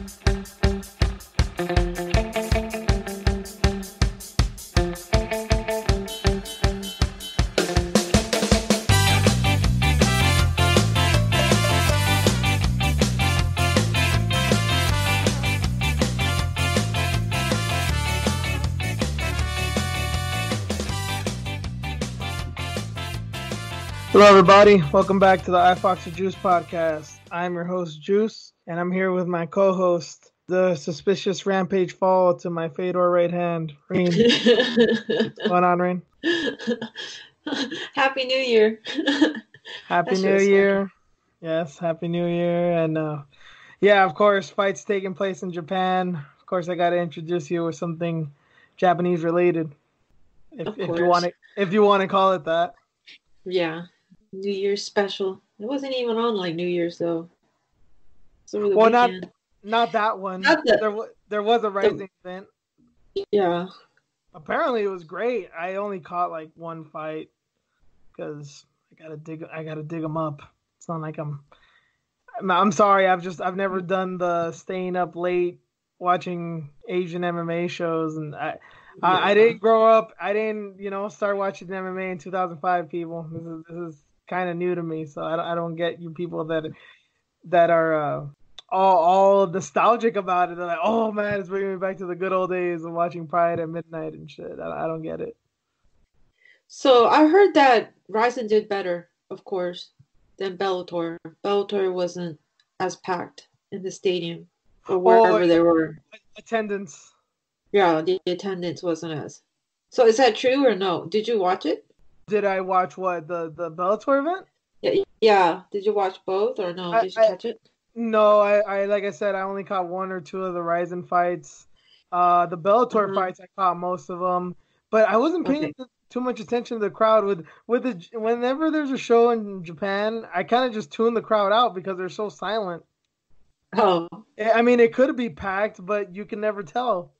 Hello, everybody. Welcome back to the iFox Juice podcast. I'm your host, Juice, and I'm here with my co-host, the suspicious rampage fall to my Fedor right hand, Reen. What's going on, Reen? Happy New Year. Happy New Year. Yes, Happy New Year. And yeah, of course, fights taking place in Japan. Of course, I got to introduce you with something Japanese related, if you want to call it that. Yeah. New Year's special. It wasn't even on like New Year's though. So well, not that one. There was a Rising event. Yeah. Apparently it was great. I only caught like one fight because I gotta dig them up. It's not like I'm sorry. I've never done the staying up late watching Asian MMA shows, and I didn't grow up. I didn't start watching MMA in 2005. People, this is kind of new to me, so I don't get you people that are all nostalgic about it. They're like, oh man, it's bringing me back to the good old days of watching Pride at midnight and shit. I don't get it. So I heard that Ryzen did better, of course, than Bellator. Bellator wasn't as packed in the stadium or wherever they were. Attendance. Yeah, the attendance wasn't as. So is that true or no? Did you watch it? Did I watch what the Bellator event? Yeah. Did you watch both or no? Did you catch it? No, I like I said, I only caught one or two of the Ryzen fights. The Bellator fights, I caught most of them, but I wasn't paying too much attention to the crowd. Whenever there's a show in Japan, I kind of just tune the crowd out because they're so silent. Oh, I mean, it could be packed, but you can never tell.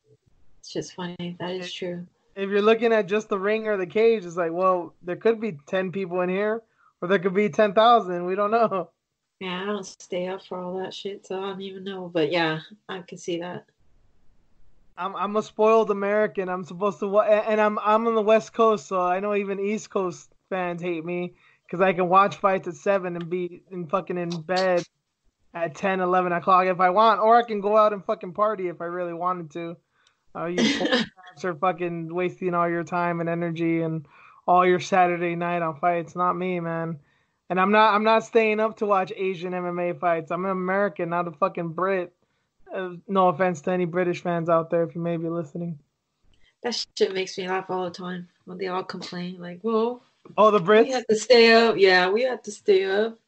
It's just funny. That is true. If you're looking at just the ring or the cage, it's like, well, there could be 10 people in here, or there could be 10,000. We don't know. Yeah, I don't stay up for all that shit, so I don't even know. But yeah, I can see that. I'm a spoiled American. I'm supposed to, and I'm on the West Coast, so I know even East Coast fans hate me because I can watch fights at 7 and be fucking in bed at 10, 11 o'clock if I want, or I can go out and fucking party if I really wanted to. You are fucking wasting all your time and energy and all your Saturday night on fights. Not me, man. And I'm not staying up to watch Asian MMA fights. I'm an American, not a fucking Brit. No offense to any British fans out there if you may be listening. That shit makes me laugh all the time when they all complain like, "Well, the Brits, we have to stay up. Yeah, we have to stay up.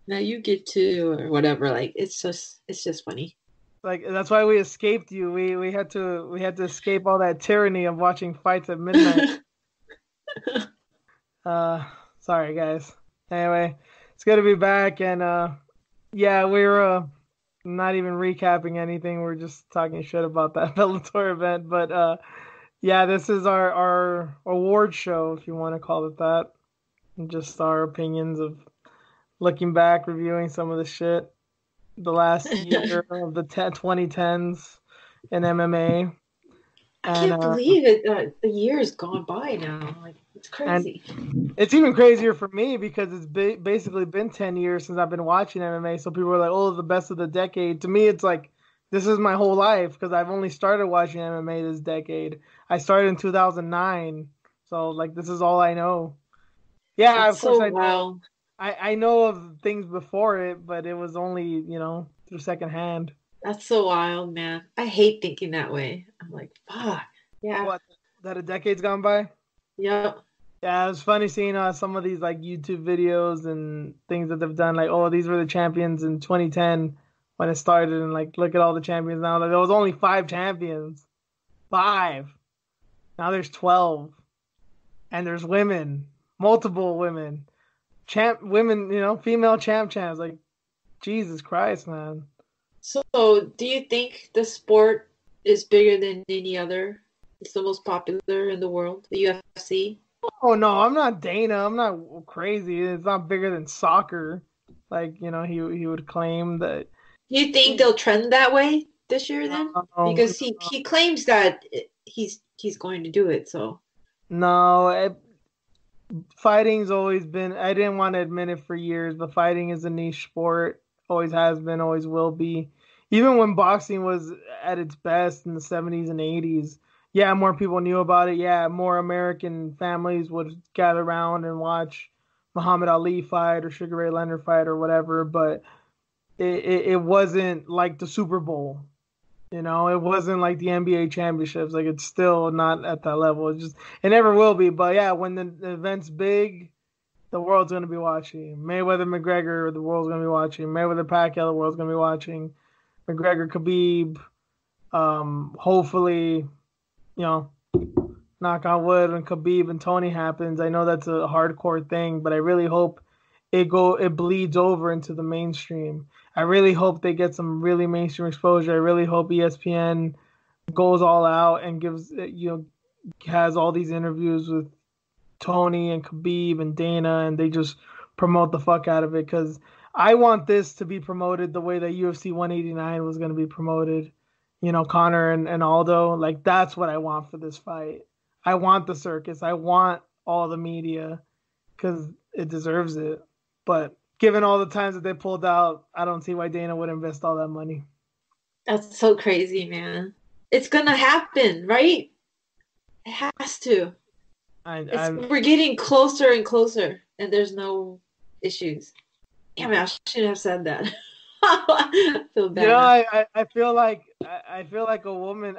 Now you get to or whatever." Like it's just funny. Like that's why we escaped you. We had to escape all that tyranny of watching fights at midnight. Sorry guys. Anyway, it's good to be back, and yeah, we're not even recapping anything. We're just talking shit about that Bellator event. But yeah, this is our award show, if you want to call it that, and just our opinions of looking back, reviewing some of the shit. The last year of the 2010s in MMA. I can't believe it. The year has gone by now. Like it's crazy. It's even crazier for me because it's basically been 10 years since I've been watching MMA. So people are like, "Oh, the best of the decade." To me, it's like this is my whole life because I've only started watching MMA this decade. I started in 2009, so like this is all I know. Yeah, that's of course so I know. Wow. I know of things before it, but it was only, through secondhand. That's so wild, man. I hate thinking that way. I'm like, fuck. Yeah. What? That a decade's gone by? Yep. Yeah, it was funny seeing some of these like YouTube videos and things that they've done. Like, oh, these were the champions in 2010 when it started, and like, look at all the champions now. Like, there was only 5 champions. 5. Now there's 12, and there's women, multiple women. Women, female champs. Like, Jesus Christ, man. So, do you think the sport is bigger than any other? It's the most popular in the world, the UFC? Oh, no, I'm not Dana. I'm not crazy. It's not bigger than soccer. Like, he would claim that. You think they'll trend that way this year then? No, Because he claims that he's going to do it. So no. Fighting's always been. I didn't want to admit it for years, but fighting is a niche sport. Always has been. Always will be. Even when boxing was at its best in the 70s and 80s, yeah, more people knew about it. Yeah, more American families would gather around and watch Muhammad Ali fight or Sugar Ray Leonard fight or whatever. But it wasn't like the Super Bowl. It wasn't like the NBA championships. Like it's still not at that level. It never will be. But yeah, when the event's big, the world's gonna be watching. Mayweather McGregor, the world's gonna be watching. Mayweather Pacquiao, the world's gonna be watching. McGregor Khabib. Hopefully, you know, knock on wood, when Khabib and Tony happens. I know that's a hardcore thing, but I really hope it bleeds over into the mainstream. I really hope they get some really mainstream exposure. I really hope ESPN goes all out and has all these interviews with Tony and Khabib and Dana, and they just promote the fuck out of it, because I want this to be promoted the way that UFC 189 was going to be promoted. Connor and Aldo, like that's what I want for this fight. I want the circus. I want all the media because it deserves it. But given all the times that they pulled out, I don't see why Dana would invest all that money. that's so crazy, man. It's gonna happen, right? It has to. We're getting closer and closer, and there's no issues. Damn it, I shouldn't have said that. I feel bad. I feel like a woman.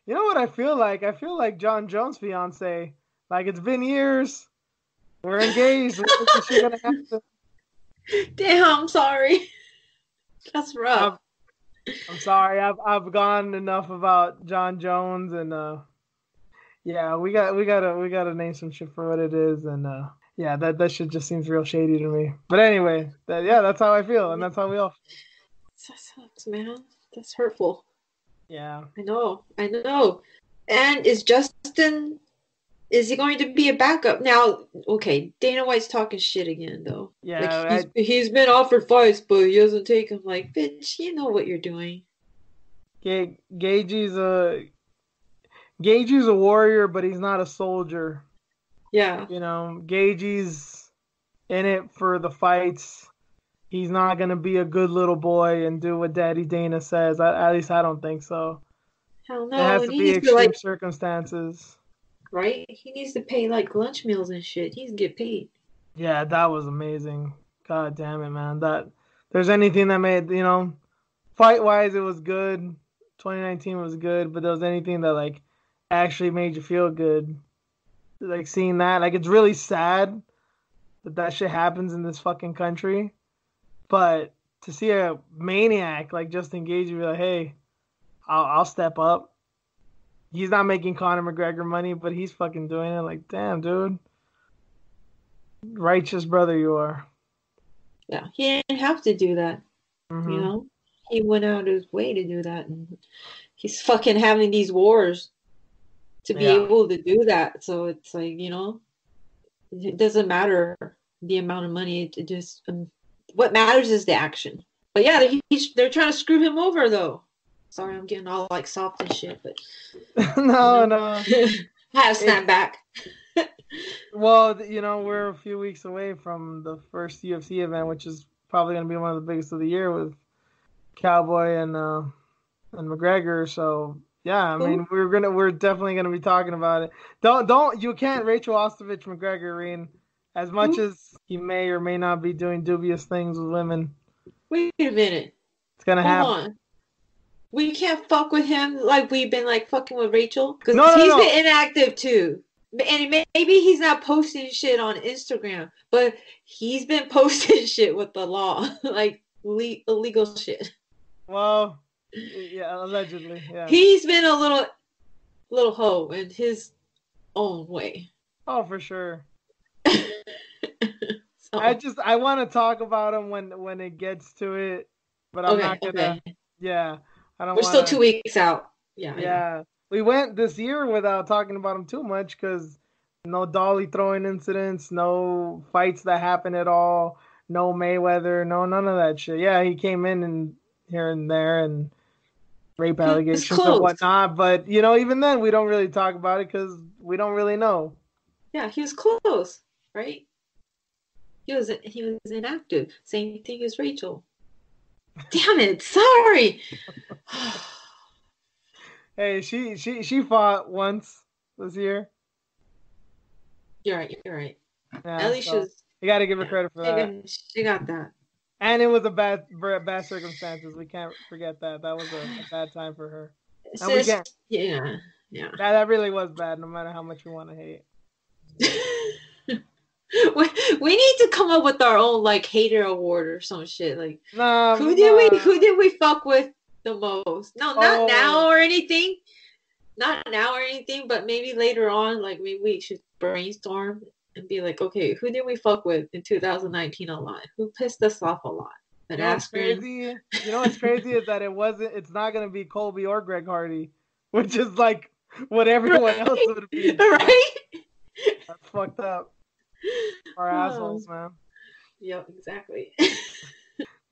You know what I feel like? I feel like John Jones' fiance. Like it's been years. We're engaged. What's she gonna happen? Damn, I'm sorry. That's rough. I'm sorry. I've gone enough about John Jones, and yeah, we gotta name some shit for what it is, and yeah, that shit just seems real shady to me. But anyway, that's how I feel, and that's how we all feel. That sucks, man. That's hurtful. Yeah. I know. And is he going to be a backup? Now, okay, Dana White's talking shit again, though. Yeah. Like, he's been offered fights, but he hasn't taken. Like, bitch, you know what you're doing. Gagey's a warrior, but he's not a soldier. Yeah. Gagey's in it for the fights. He's not going to be a good little boy and do what Daddy Dana says. At least I don't think so. Hell no. It has to be extreme circumstances. Right? He needs to pay like lunch meals and shit. He needs to get paid. Yeah, that was amazing. God damn it, man. That there's anything that made, fight wise it was good. 2019 was good, but there was anything that like actually made you feel good. Like seeing that, like it's really sad that shit happens in this fucking country. But to see a maniac like Justin Gagey be like, hey, I'll step up. He's not making Conor McGregor money, but he's fucking doing it. Like, damn, dude. Righteous brother you are. Yeah, he didn't have to do that. Mm-hmm. He went out of his way to do that. And he's fucking having these wars to be able to do that. So it's like, it doesn't matter the amount of money. It just, what matters is the action. But yeah, they're trying to screw him over, though. Sorry, I'm getting all like soft and shit, but no. I have to snap back. Well, we're a few weeks away from the first UFC event, which is probably going to be one of the biggest of the year with Cowboy and McGregor. So yeah, I mean, we're definitely gonna be talking about it. You can't Rachel Ostovich McGregor, Reen, as much as he may or may not be doing dubious things with women. Wait a minute. It's gonna happen. Hold on. We can't fuck with him like we've been like fucking with Rachel, because he's been inactive too. And maybe he's not posting shit on Instagram, but he's been posting shit with the law, like illegal shit. Well, yeah, allegedly. Yeah. He's been a little hoe in his own way. Oh, for sure. I want to talk about him when it gets to it, but I'm not gonna. Okay. Yeah. We're still 2 weeks out. Yeah. We went this year without talking about him too much because no dolly throwing incidents, no fights that happen at all, no Mayweather, no none of that shit. Yeah, he came in and here and there, and rape He was allegations and close. whatnot. But even then, we don't really talk about it because we don't really know. Yeah, he was close, right? He was inactive. Same thing as Rachel. Damn it! Sorry. Hey, she fought once this year. You're right. You're right. Yeah, At least she so was. you got to give her Yeah, credit for that. she got that. And it was a bad circumstances. We can't forget that. That was a bad time for her. It's And we just, can't. yeah, yeah. That really was bad, no matter how much you want to hate. we need to come up with our own like hater award or some shit. Like Nah, who did we fuck with the most? No, not oh, now or anything. Not now or anything, but maybe later on, like maybe we should brainstorm and be like, okay, who did we fuck with in 2019 a lot? Who pissed us off a lot? An you know what's aspirin. crazy? You know what's crazy is that it's not gonna be Colby or Greg Hardy, which is like what everyone else Right? would be. Right? That's fucked up. Our Oh, assholes, man. yep, exactly.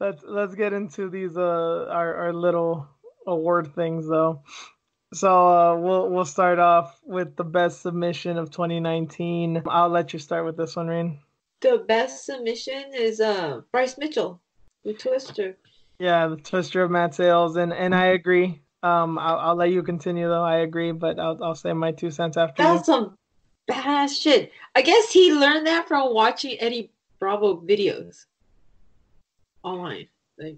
Let's get into these our little award things though. So we'll start off with the best submission of 2019. I'll let you start with this one, Reen. The best submission is Bryce Mitchell with Twister. Yeah, the Twister of Matt Sales, and I agree. I'll let you continue though. I agree, but I'll say my 2 cents after you. That's some badass shit. I guess he learned that from watching Eddie Bravo videos online. Like,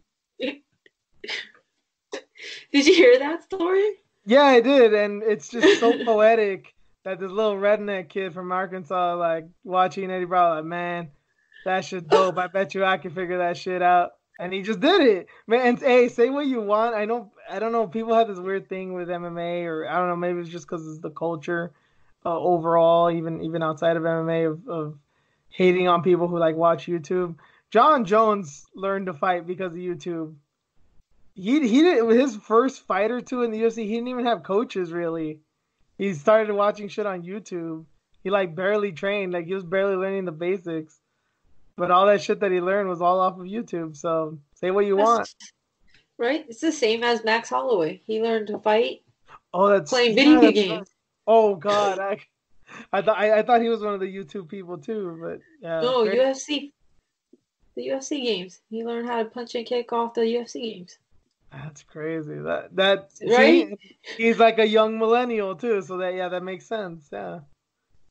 did you hear that story? Yeah, I did, and it's just so poetic that this little redneck kid from Arkansas, like watching Eddie Bravo, like, man, that shit dope. I bet you I can figure that shit out. And he just did it, man. And hey, say what you want. I don't know. People have this weird thing with MMA, or I don't know. Maybe it's just because it's the culture overall, even outside of MMA, of hating on people who like watch YouTube. John Jones learned to fight because of YouTube. He did with his first fight or two in the UFC. He didn't even have coaches really. He started watching shit on YouTube. He like barely trained, like he was barely learning the basics. But all that shit that he learned was all off of YouTube. So say what you want. That's right. It's the same as Max Holloway. He learned to fight Oh, playing yeah, video that's right. games. Oh God, I thought he was one of the YouTube people too. But yeah, that's No, great. UFC. The UFC games. He learned how to punch and kick off the UFC games. That's crazy. That Right? see, he's like a young millennial too. So that makes sense. Yeah.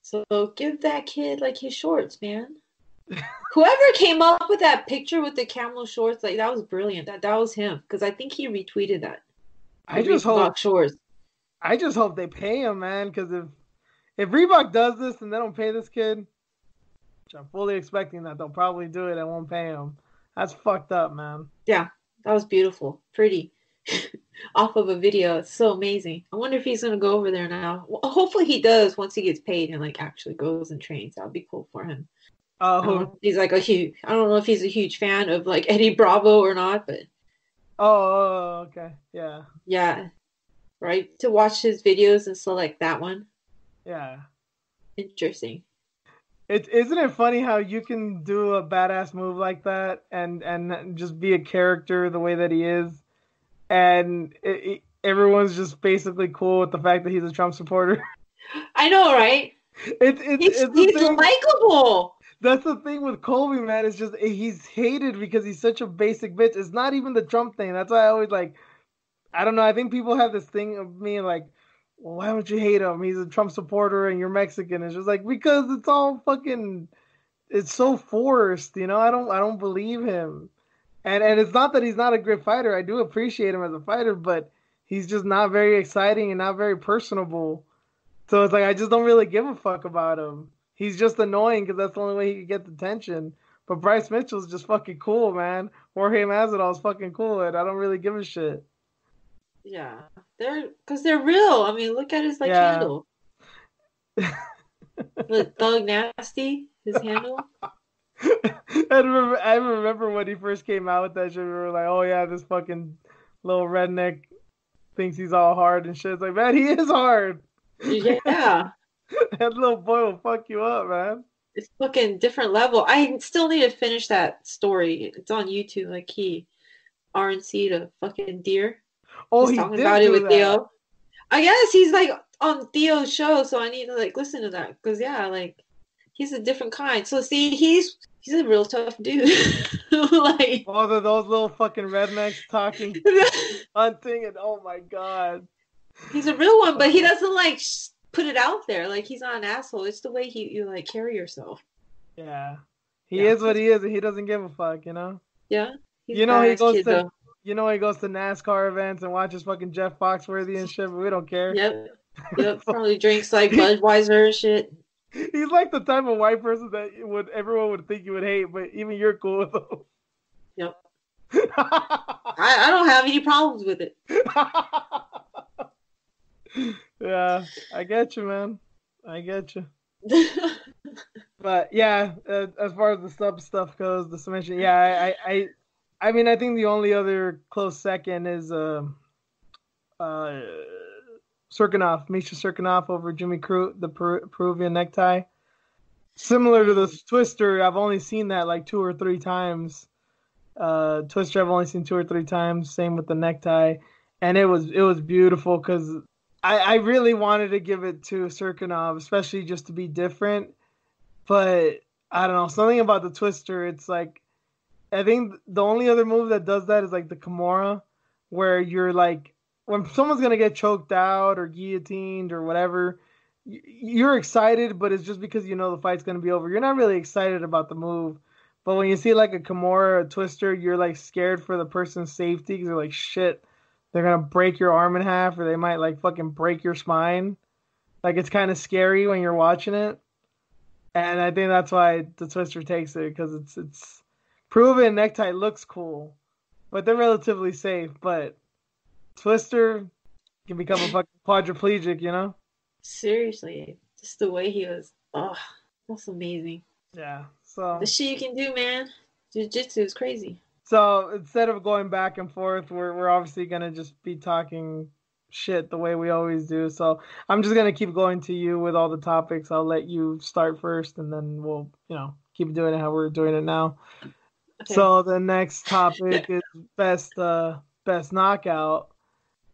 So give that kid like his shorts, man. Whoever came up with that picture with the camel shorts, like that was brilliant. That was him because I think he retweeted that. The I just hope Reebok shorts. I just hope they pay him, man. Because if Reebok does this and they don't pay this kid, which I'm fully expecting that they'll probably do it and won't pay him. That's fucked up, man. Yeah, that was beautiful, pretty. Off of a video, it's so amazing. I wonder if he's gonna go over there now. Well, hopefully he does once he gets paid and like actually goes and trains. That would be cool for him. I don't know if Who? he's like a huge. I don't know if he's a huge fan of like Eddie Bravo or not, but Okay. Yeah. yeah, right. To watch his videos and select that one. Yeah. Interesting. Isn't it funny how you can do a badass move like that and just be a character the way that he is, and everyone's just basically cool with the fact that he's a Trump supporter. I know, right? It's the He's thing. likable. That's the thing with Colby, man. It's just he's hated because he's such a basic bitch. It's not even the Trump thing. That's why I always like. I don't know. I think people have this thing of me like, well, why don't you hate him? He's a Trump supporter and you're Mexican. It's just like because it's all fucking. It's so forced, you know. I don't believe him, and it's not that he's not a great fighter. I do appreciate him as a fighter, but he's just not very exciting and not very personable. So it's like I just don't really give a fuck about him. He's just annoying because that's the only way he could get the attention. But Bryce Mitchell's just fucking cool, man. Jorge Masvidal's fucking cool, and I don't really give a shit. Yeah, they're real. I mean, look at his like Yeah. handle. The Thug Nasty, his handle. I remember when he first came out with that shit. We were like, "Oh yeah, this fucking little redneck thinks he's all hard and shit." It's like, man, he is hard. Yeah, That little boy will fuck you up, man. it's fucking different level. I still need to finish that story. It's on YouTube. Like he RNC to fucking Deer. Oh, He's he talking did about it do with that. Theo. I guess he's like on Theo's show, so I need to like listen to that because yeah, like he's a different kind. So see, he's a real tough dude. Like All of those little fucking rednecks talking hunting, and oh my god. he's a real one, but he doesn't like put it out there. Like he's not an asshole. It's the way you like carry yourself. Yeah. He Yeah, is what he is, and he doesn't give a fuck, you know? yeah. He's a You know he badass goes kid to though. you know he goes to NASCAR events and watches fucking Jeff Foxworthy and shit, but we don't care. Yep, yep. Probably drinks like Budweiser and shit. He's like the type of white person that everyone would think you would hate, but even you're cool with him. Yep. I don't have any problems with it. Yeah, I get you, man. I get you. But yeah, as far as the sub stuff goes, the submission, yeah, I mean, I think the only other close second is Serkinov, Misha Serkinov over Jimmy Crute, the Peruvian necktie. Similar to the Twister, I've only seen that like 2 or 3 times. Twister, I've only seen 2 or 3 times. Same with the necktie, and it was beautiful because I really wanted to give it to Serkinov, especially just to be different. But I don't know, something about the Twister. It's like I think the only other move that does that is like the Kimura, where you're like when someone's gonna get choked out or guillotined or whatever, you're excited, but it's just because you know the fight's gonna be over. You're not really excited about the move. But when you see like a Kimura, a Twister, you're like scared for the person's safety because you're like, shit, they're gonna break your arm in half or they might like fucking break your spine. Like it's kind of scary when you're watching it. And I think that's why the Twister takes it because it's proven necktie looks cool, but they're relatively safe. But Twister can become a fucking quadriplegic, you know? Seriously, just the way he was. Oh, that's amazing. Yeah. The So shit you can do, man. Jiu-jitsu is crazy. instead of going back and forth, we're obviously gonna just be talking shit the way we always do. So I'm just gonna keep going to you with all the topics. I'll let you start first, and then we'll keep doing it how we're doing it now. Okay. So the next topic is best knockout.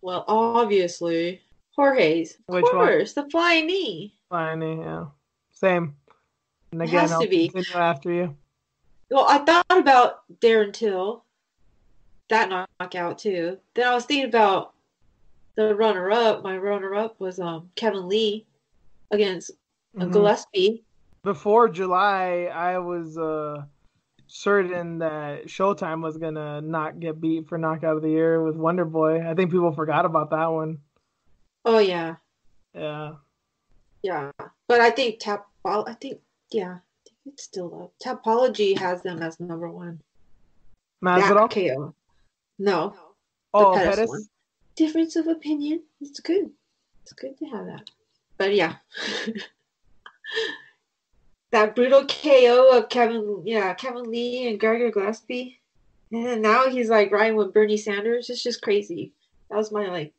Well, obviously, Jorge's. Of Which one? course, the flying knee. Fine, yeah. Same. And It again, has I'll to be. continue after you. Well, I thought about Darren Till, that knockout too. Then I was thinking about the runner-up. My runner-up was Kevin Lee against Hmm. Gillespie. Before July, I was certain that Showtime was gonna not get beat for knockout of the year with Wonder Boy. I think people forgot about that one. Oh yeah, Yeah. yeah. But I think yeah, I think it's still up. Tapology has them as number one. That Masvidal? KO. No, the Oh, Pettis one. Pettis? Difference of opinion. It's good. It's good to have that. But yeah. That brutal KO of Kevin Lee and Gregor Gillespie. And now he's like riding with Bernie Sanders. It's just crazy. That was my like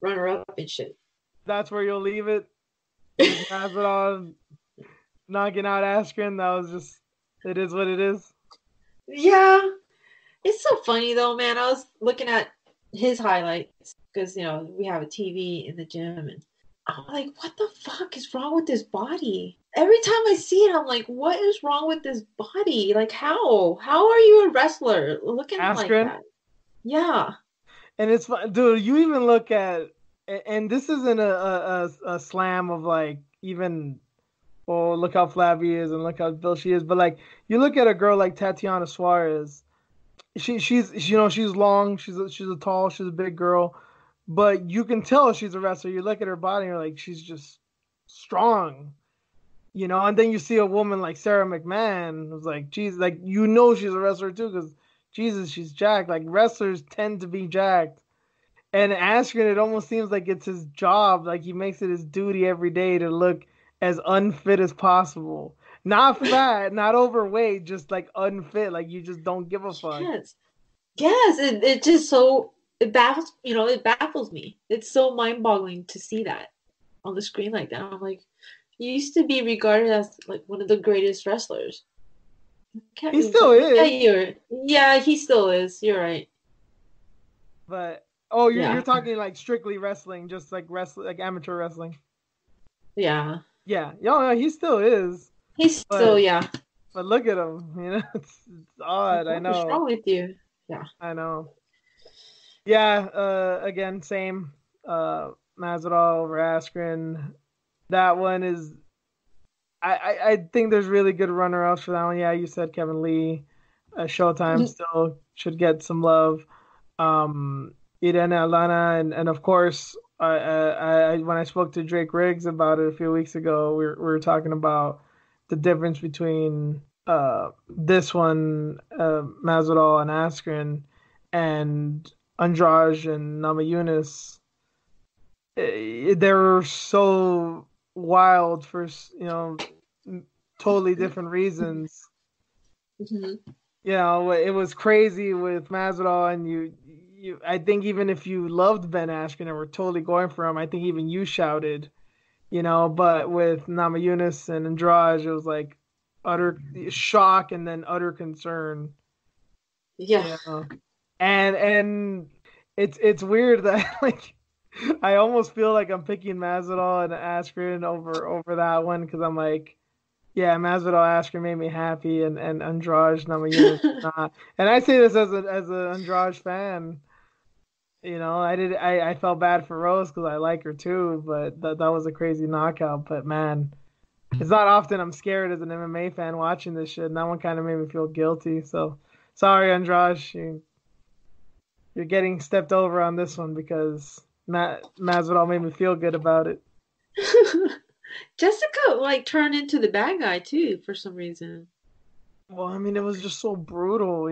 runner up and shit. That's where you'll leave it. Just Masvidal knocking out Askren. That was just it is what it is. Yeah. It's so funny though, man. I was looking at his highlights because we have a TV in the gym, and I'm like, what the fuck is wrong with this body? Every time I see it, I'm like, what is wrong with this body? Like, how? How are you a wrestler looking like Askren. that? Yeah. And it's fun, dude. You even look at, and this isn't a slam of like even, oh look how flabby he is and look how built she is, but like you look at a girl like Tatiana Suarez. She's long, she's a tall, she's a big girl, but you can tell she's a wrestler. You look at her body, and you're like she's just strong, And then you see a woman like Sarah McMahon, who's like, geez, like she's a wrestler too, because Jesus, she's jacked. Like wrestlers tend to be jacked. And Askren, it almost seems like it's his job. Like he makes it his duty every day to look as unfit as possible. Not fat, not overweight, just like unfit. Like you just don't give a fuck. Yes. Yes. It just it baffles me. It's so mind boggling to see that on the screen like that. I'm like, you used to be regarded as like one of the greatest wrestlers. He still is. Yeah, he still is. You're right. But you're Yeah. talking like strictly wrestling, just like wrestling, like amateur wrestling. Yeah. Yeah, yeah, he still is. He's still, But yeah. look at him, it's odd. I What is know, wrong with you? Yeah. I know. Yeah, again, same. Masvidal over Askren. That one is. I think there's really good runner-ups for that one. Yeah, you said Kevin Lee. Showtime still should get some love. Irene Alana, and of course, when I spoke to Drake Riggs about it a few weeks ago, we were talking about the difference between this one, Masvidal and Askren, and Andrade and Namajunas. They're so wild for totally different reasons. Mm-hmm. It was crazy with Masvidal, and I think even if you loved Ben Askren and were totally going for him, I think even you shouted, but with Namajunas and Andrade, it was like utter shock and then utter concern. Yeah. And it's weird that like I almost feel like I'm picking Masvidal and Askren over that one because I'm like, yeah, Masvidal Askren made me happy, and Andrade Namajunas not. And I say this as a Andrade fan. I felt bad for Rose because I like her too, but that was a crazy knockout. But man, it's not often I'm scared as an MMA fan watching this shit, and that one kind of made me feel guilty. So sorry, Andrade, you're getting stepped over on this one because Masvidal made me feel good about it. Jessica like turned into the bad guy too for some reason. Well, I mean, it was just so brutal.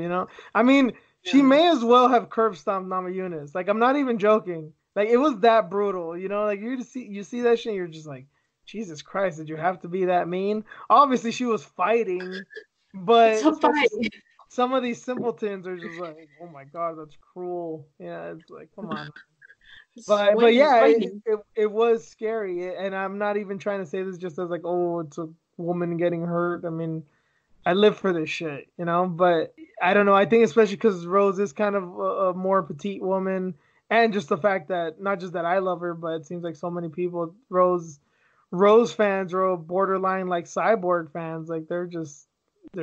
I mean, she Yeah. may as well have curb stomped Namajunas. Like, I'm not even joking. Like, it was that brutal. Like you see that shit, and you're just like, Jesus Christ, did you have to be that mean? Obviously, she was fighting, It's but so especially funny. some of these simpletons are just like, oh my God, that's cruel. Yeah, it's like, come on. But When you're yeah, fighting. it was scary, and I'm not even trying to say this just as like, oh, it's a woman getting hurt. I mean, I live for this shit. But I don't know. I think especially because Rose is kind of a more petite woman, and just the fact that not just that I love her, but it seems like so many people Rose fans are borderline like Cyborg fans. Like they're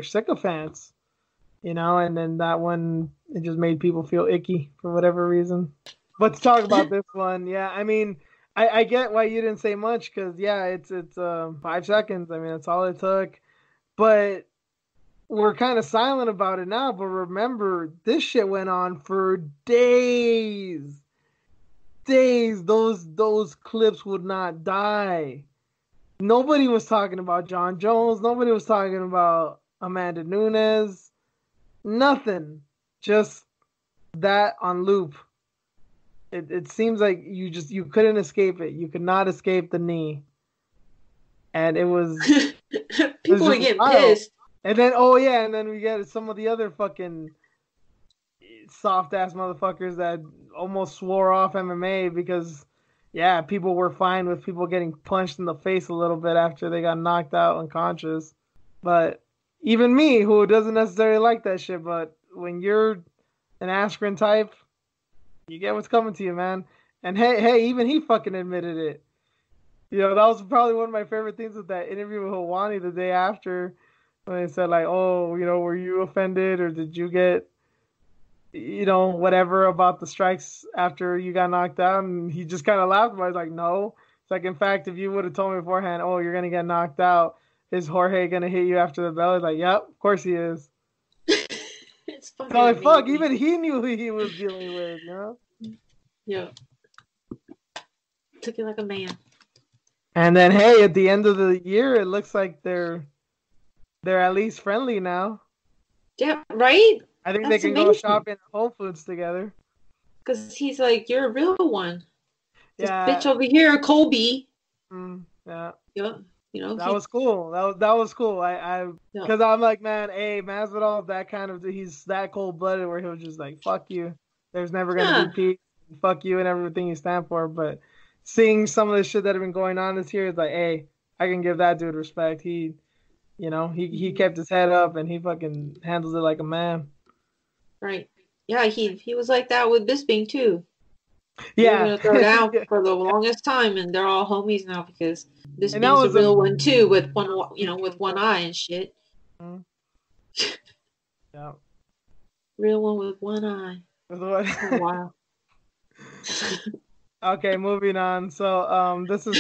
sycophants. And then that one it just made people feel icky for whatever reason. But to talk about this one, yeah, I mean, I get why you didn't say much because yeah, it's 5 seconds. I mean, that's all it took. But we're kind of silent about it now. But remember, this shit went on for days, days. Those clips would not die. Nobody was talking about John Jones. Nobody was talking about Amanda Nunes. Nothing. Just that on loop. It seems like you couldn't escape it. You could not escape the knee, and it was People are just getting wild. pissed. And then oh yeah, and then we get some of the other fucking soft ass motherfuckers that almost swore off MMA because yeah, people were fine with people getting punched in the face a little bit after they got knocked out unconscious. But even me, who doesn't necessarily like that shit, but when you're an Askren type, you get what's coming to you, man. And hey, even he fucking admitted it. That was probably one of my favorite things with that interview with Hawani the day after when they said like, oh, were you offended or did you get, whatever about the strikes after you got knocked out? And he just kind of laughed about it. He's like, no. It's like, in fact, if you would have told me beforehand, oh, you're going to get knocked out, is Jorge going to hit you after the bell? He's like, yep, of course he is. It's So fucking like, fuck, amazing. even he knew who he was dealing with. Yeah. Took it like a man. And then, hey, at the end of the year, it looks like they're at least friendly now. Yeah, right? I think they That's can go amazing. shopping at Whole Foods together. Because he's like, you're a real one. This bitch Yeah, over here, Colby. yeah, Yeah. that was cool. That was cool. Yeah. Because I'm like, man, hey, Masvidal, he's that cold blooded where he'll just like, fuck you. There's never gonna be Yeah. peace. Fuck you and everything you stand for. But seeing some of the shit that have been going on this year, it's like, hey, I can give that dude respect. He Mhm. kept his head up and he fucking handles it like a man. Right. Yeah, he was like that with Bisping too. They were Yeah. gonna throw down Yeah. for the longest time, and they're all homies now because And that Bisping's the was a real one too, with with mutual one friend. eye and shit. Mhm. Yeah. Real one with one eye. Oh wow. Okay, moving on. So, this is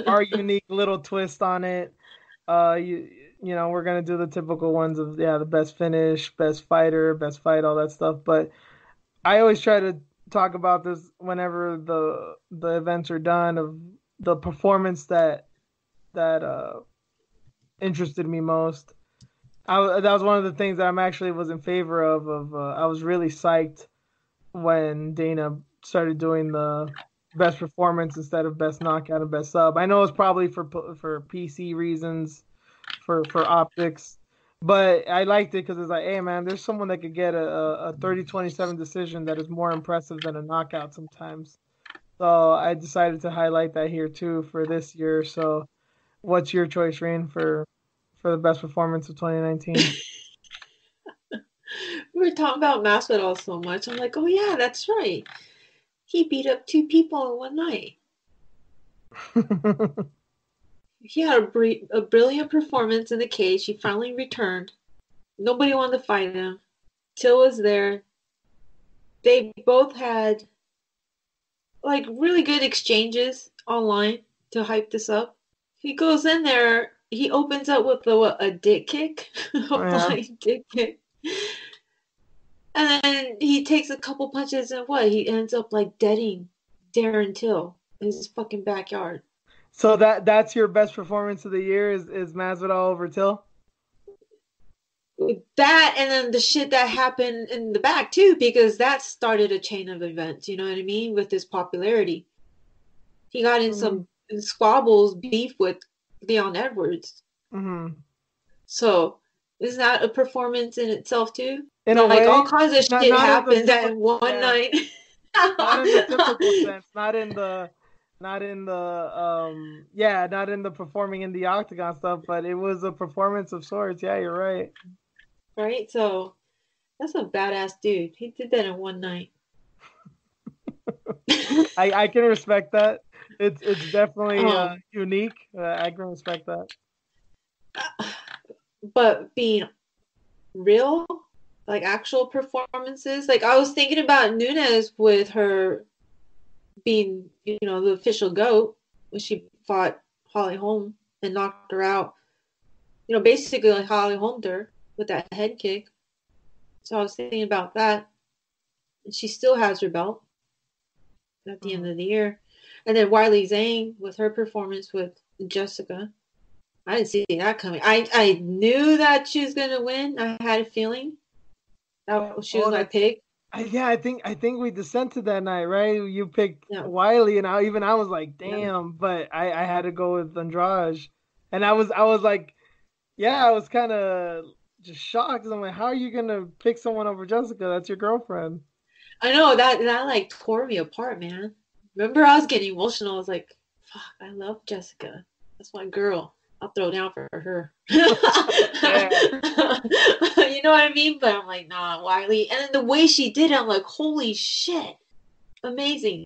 our unique little twist on it. You know, we're gonna do the typical ones of yeah, the best finish, best fighter, best fight, all that stuff. But I always try to talk about this whenever the events are done of the performance that interested me most. That was one of the things that I'm actually was in favor of. I was really psyched when Dana started doing the best performance instead of best knockout and best sub. I know it's probably for PC reasons, for optics, but I liked it because it's like, hey man, there's someone that could get a 30-27 decision that is more impressive than a knockout sometimes. So I decided to highlight that here too for this year. So what's your choice, Rain, for the best performance of 2019? We were talking about Masvidal so much. I'm like, oh yeah, that's right. He beat up two people in one night. He had a brilliant performance in the cage. He finally returned. Nobody wanted to fight him. Till was there. They both had like really good exchanges online to hype this up. He goes in there. He opens up with a dick kick, a Yeah. flying dick kick, and then he takes a couple punches and what? He ends up like deading Darren Till in his fucking backyard. So that's your best performance of the year is Masvidal over Till? That and then the shit that happened in the back too, because that started a chain of events. You know what I mean? With his popularity, he got in Mm-hmm. some squabbles, beef with Leon Edwards. Mm-hmm. So is that a performance in itself too? In a Like all way, kinds of shit not in the happened that typical, one yeah, night. not in the typical sense, not in the yeah, not in the performing in the octagon stuff, but it was a performance of sorts. Yeah, you're right. Right? So that's a badass dude. He did that in one night. I can respect that. It's definitely um, unique. I can respect that. but being real, like actual performances, like I was thinking about Nunes with her being, the official GOAT when she fought Holly Holm and knocked her out. Basically like Holly Holmed her with that head kick. So I was thinking about that. And she still has her belt at the end Mhm. of the year. And then Wiley Zhang with her performance with Jessica. I didn't see that coming. I knew that she was gonna win. I had a feeling that she was Oh, my that's pick. yeah. I think we dissented that night, right? You picked Yeah, Wiley, and I was like, yeah. damn, but I had to go with Andrade, and I was like, yeah, I was kind of just shocked. 'Cause I'm like, how are you gonna pick someone over Jessica? That's your girlfriend. I know that like tore me apart, man. Remember, I was getting emotional. I was like, "Fuck, I love Jessica. That's my girl. I'll throw down for her." You Yeah. know what I mean? But I'm like, nah, Wiley. And then the way she did it, I'm like, holy shit, amazing.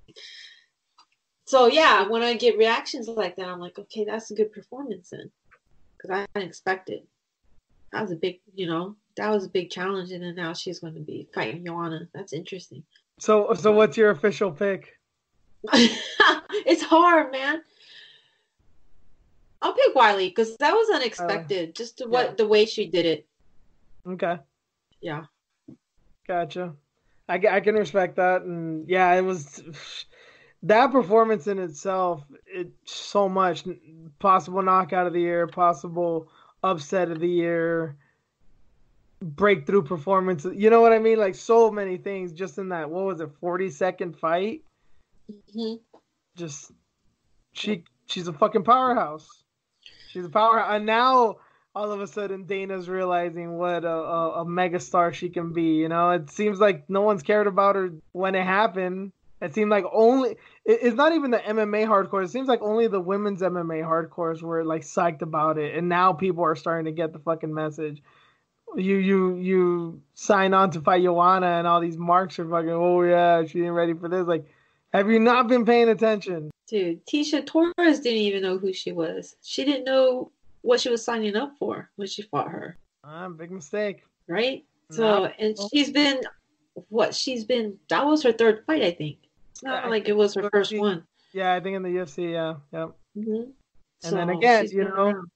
So yeah, when I get reactions like that, I'm like, okay, that's a good performance then, because I didn't expect it. That was a big, that was a big challenge, and then now she's going to be fighting Joanna. That's interesting. So But what's your official pick? it's hard, man. I'll pick Wiley because that was Wiley. unexpected. Just Yeah. the way she did it. Okay. Yeah. Gotcha. I can respect that, and yeah, it was that performance in itself. It so much possible knockout of the year, possible upset of the year, breakthrough performance. You know what I mean? Like so many things just in that. What was it? 40-second fight. Hmm. Just she's a fucking powerhouse. She's a powerhouse, and now all of a sudden Dana's realizing what a megastar she can be. You know, it seems like no one's cared about her when it happened. It seemed like it's not even the MMA hardcore. It seems like only the women's MMA hardcores were like psyched about it, and now people are starting to get the fucking message. you sign on to fight Joanna, and all these marks are fucking. Oh yeah, she ain't ready for this. Like, have you not been paying attention? Dude, Tisha Torres didn't even know who she was. She didn't know what she was signing up for when she fought her. Big mistake. Right? Now, So, and she's been, that was her third fight, I think. It's not I like think it was her first UFC, one. yeah, I think in the UFC, yeah, yep. Mm-hmm. And then So, again, she's been around.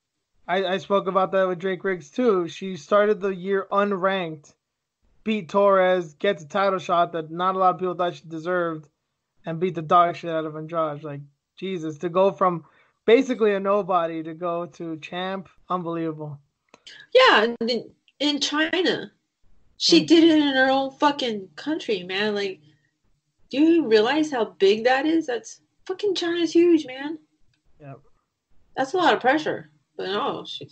I spoke about that with Drake Riggs too. She started the year unranked, beat Torres, gets a title shot that not a lot of people thought she deserved, and beat the dog shit out of Andrade. Like, Jesus, to go from basically a nobody to go to champ, unbelievable. Yeah, in China. She And did it in her own fucking country, man. Like, do you realize how big that is? That's fucking China's huge, man. yeah, That's a lot of pressure. But no, she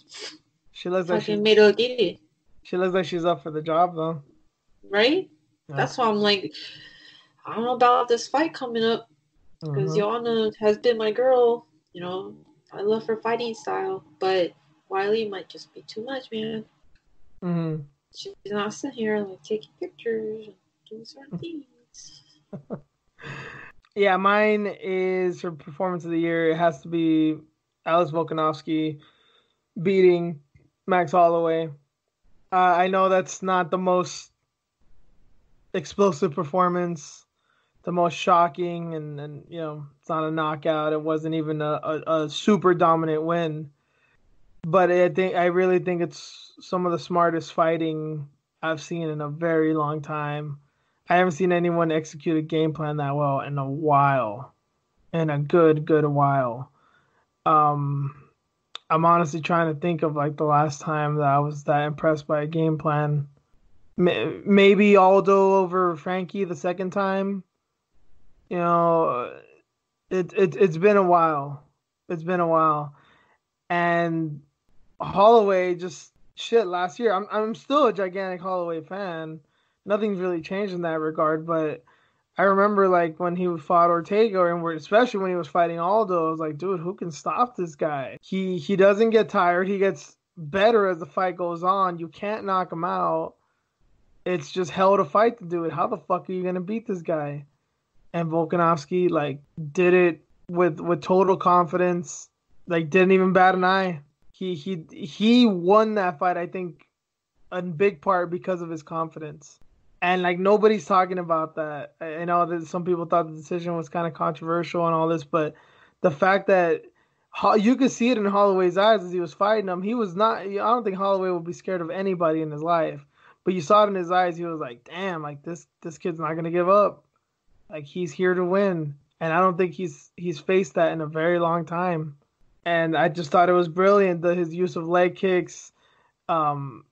she looks like fucking made it get it. she looks like she's up for the job though. Right? Yeah. That's why I'm like, I don't know about this fight coming up. Because Mm-hmm. Joanna has been my girl. You know, I love her fighting style. But Wiley might just be too much, man. Mm-hmm. She's not sitting here like taking pictures and doing certain things. Yeah, mine is her performance of the year. It has to be Alice Volkanovski beating Max Holloway. I know that's not the most explosive performance, the most shocking, and it's not a knockout. It wasn't even a super dominant win. But I really think it's some of the smartest fighting I've seen in a very long time. I haven't seen anyone execute a game plan that well in a while, in a good while. Um, I'm honestly trying to think of like the last time that I was that impressed by a game plan. Maybe Aldo over Frankie the second time. You know, it's been a while. It's been a while, and Holloway just shit last year. I'm still a gigantic Holloway fan. Nothing's really changed in that regard, but I remember like when he fought Ortega, and especially when he was fighting Aldo, I was like, dude, who can stop this guy? He doesn't get tired. He gets better as the fight goes on. You can't knock him out. It's just hell to fight to do it. How the fuck are you gonna beat this guy? And Volkanovski like did it with total confidence. Like didn't even bat an eye. He won that fight, I think, in big part because of his confidence. And like nobody's talking about that. I know that some people thought the decision was kind of controversial and all this, but the fact that you could see it in Holloway's eyes as he was fighting him, he was not. I don't think Holloway would be scared of anybody in his life, but you saw it in his eyes. He was like, "Damn, like this kid's not gonna give up. Like he's here to win." And I don't think he's faced that in a very long time. And I just thought it was brilliant his use of leg kicks. Um,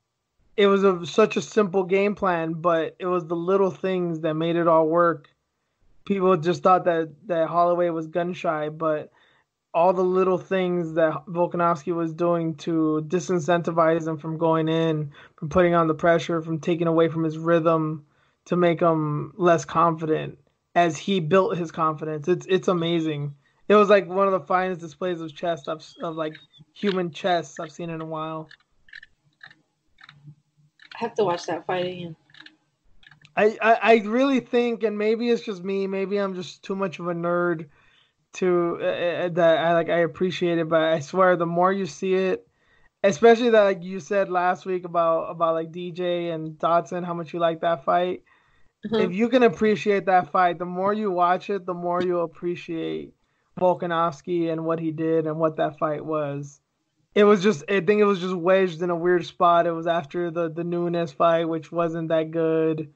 it was such a simple game plan, but it was the little things that made it all work. People just thought that Holloway was gun shy, but all the little things that Volkanovski was doing to disincentivize him from going in, from putting on the pressure, from taking away from his rhythm to make him less confident as he built his confidence. It's amazing. It was like one of the finest displays of chess of like human chess I've seen in a while. I have to watch that fight again. I really think, and maybe it's just me, maybe I'm just too much of a nerd to that I appreciate it, but I swear the more you see it, especially that like you said last week about like DJ and Dotson, how much you like that fight. Uh-huh. If you can appreciate that fight, the more you watch it, the more you appreciate Volkanovski and what he did and what that fight was. It was just I think it was just wedged in a weird spot. It was after the Nunes fight, which wasn't that good.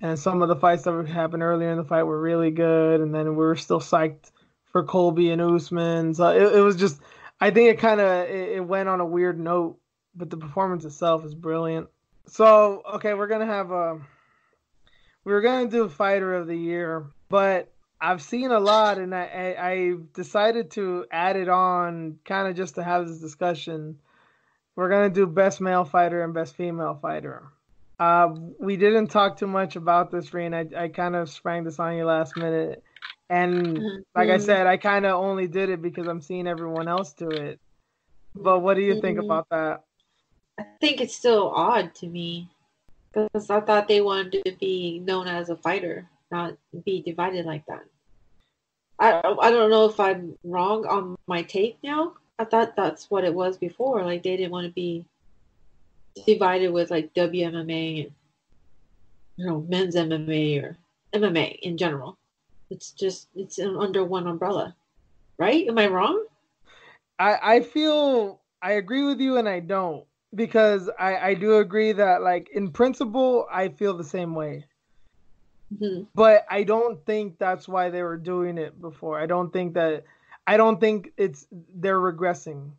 And some of the fights that happened earlier in the fight were really good, and then we were still psyched for Colby and Usman. So it was just, I think it kind of it went on a weird note, but the performance itself is brilliant. So okay, we're gonna do fighter of the year, but I've seen a lot, and I decided to add it on kind of just to have this discussion. We're gonna do best male fighter and best female fighter. We didn't talk too much about this, Reen. I kind of sprang this on you last minute. And like I Mm-hmm. said, I kind of only did it because I'm seeing everyone else do it. But what do you think Mm-hmm. about that? I think it's still odd to me because I thought they wanted to be known as a fighter, not be divided like that. I don't know if I'm wrong on my take now. I thought that's what it was before. Like they didn't want to be divided with like WMMA and men's MMA or MMA in general. It's under one umbrella, right? Am I wrong? I feel I agree with you and I don't because I do agree that like in principle I feel the same way. Mm-hmm. But I don't think that's why they were doing it before. I don't think it's they're regressing,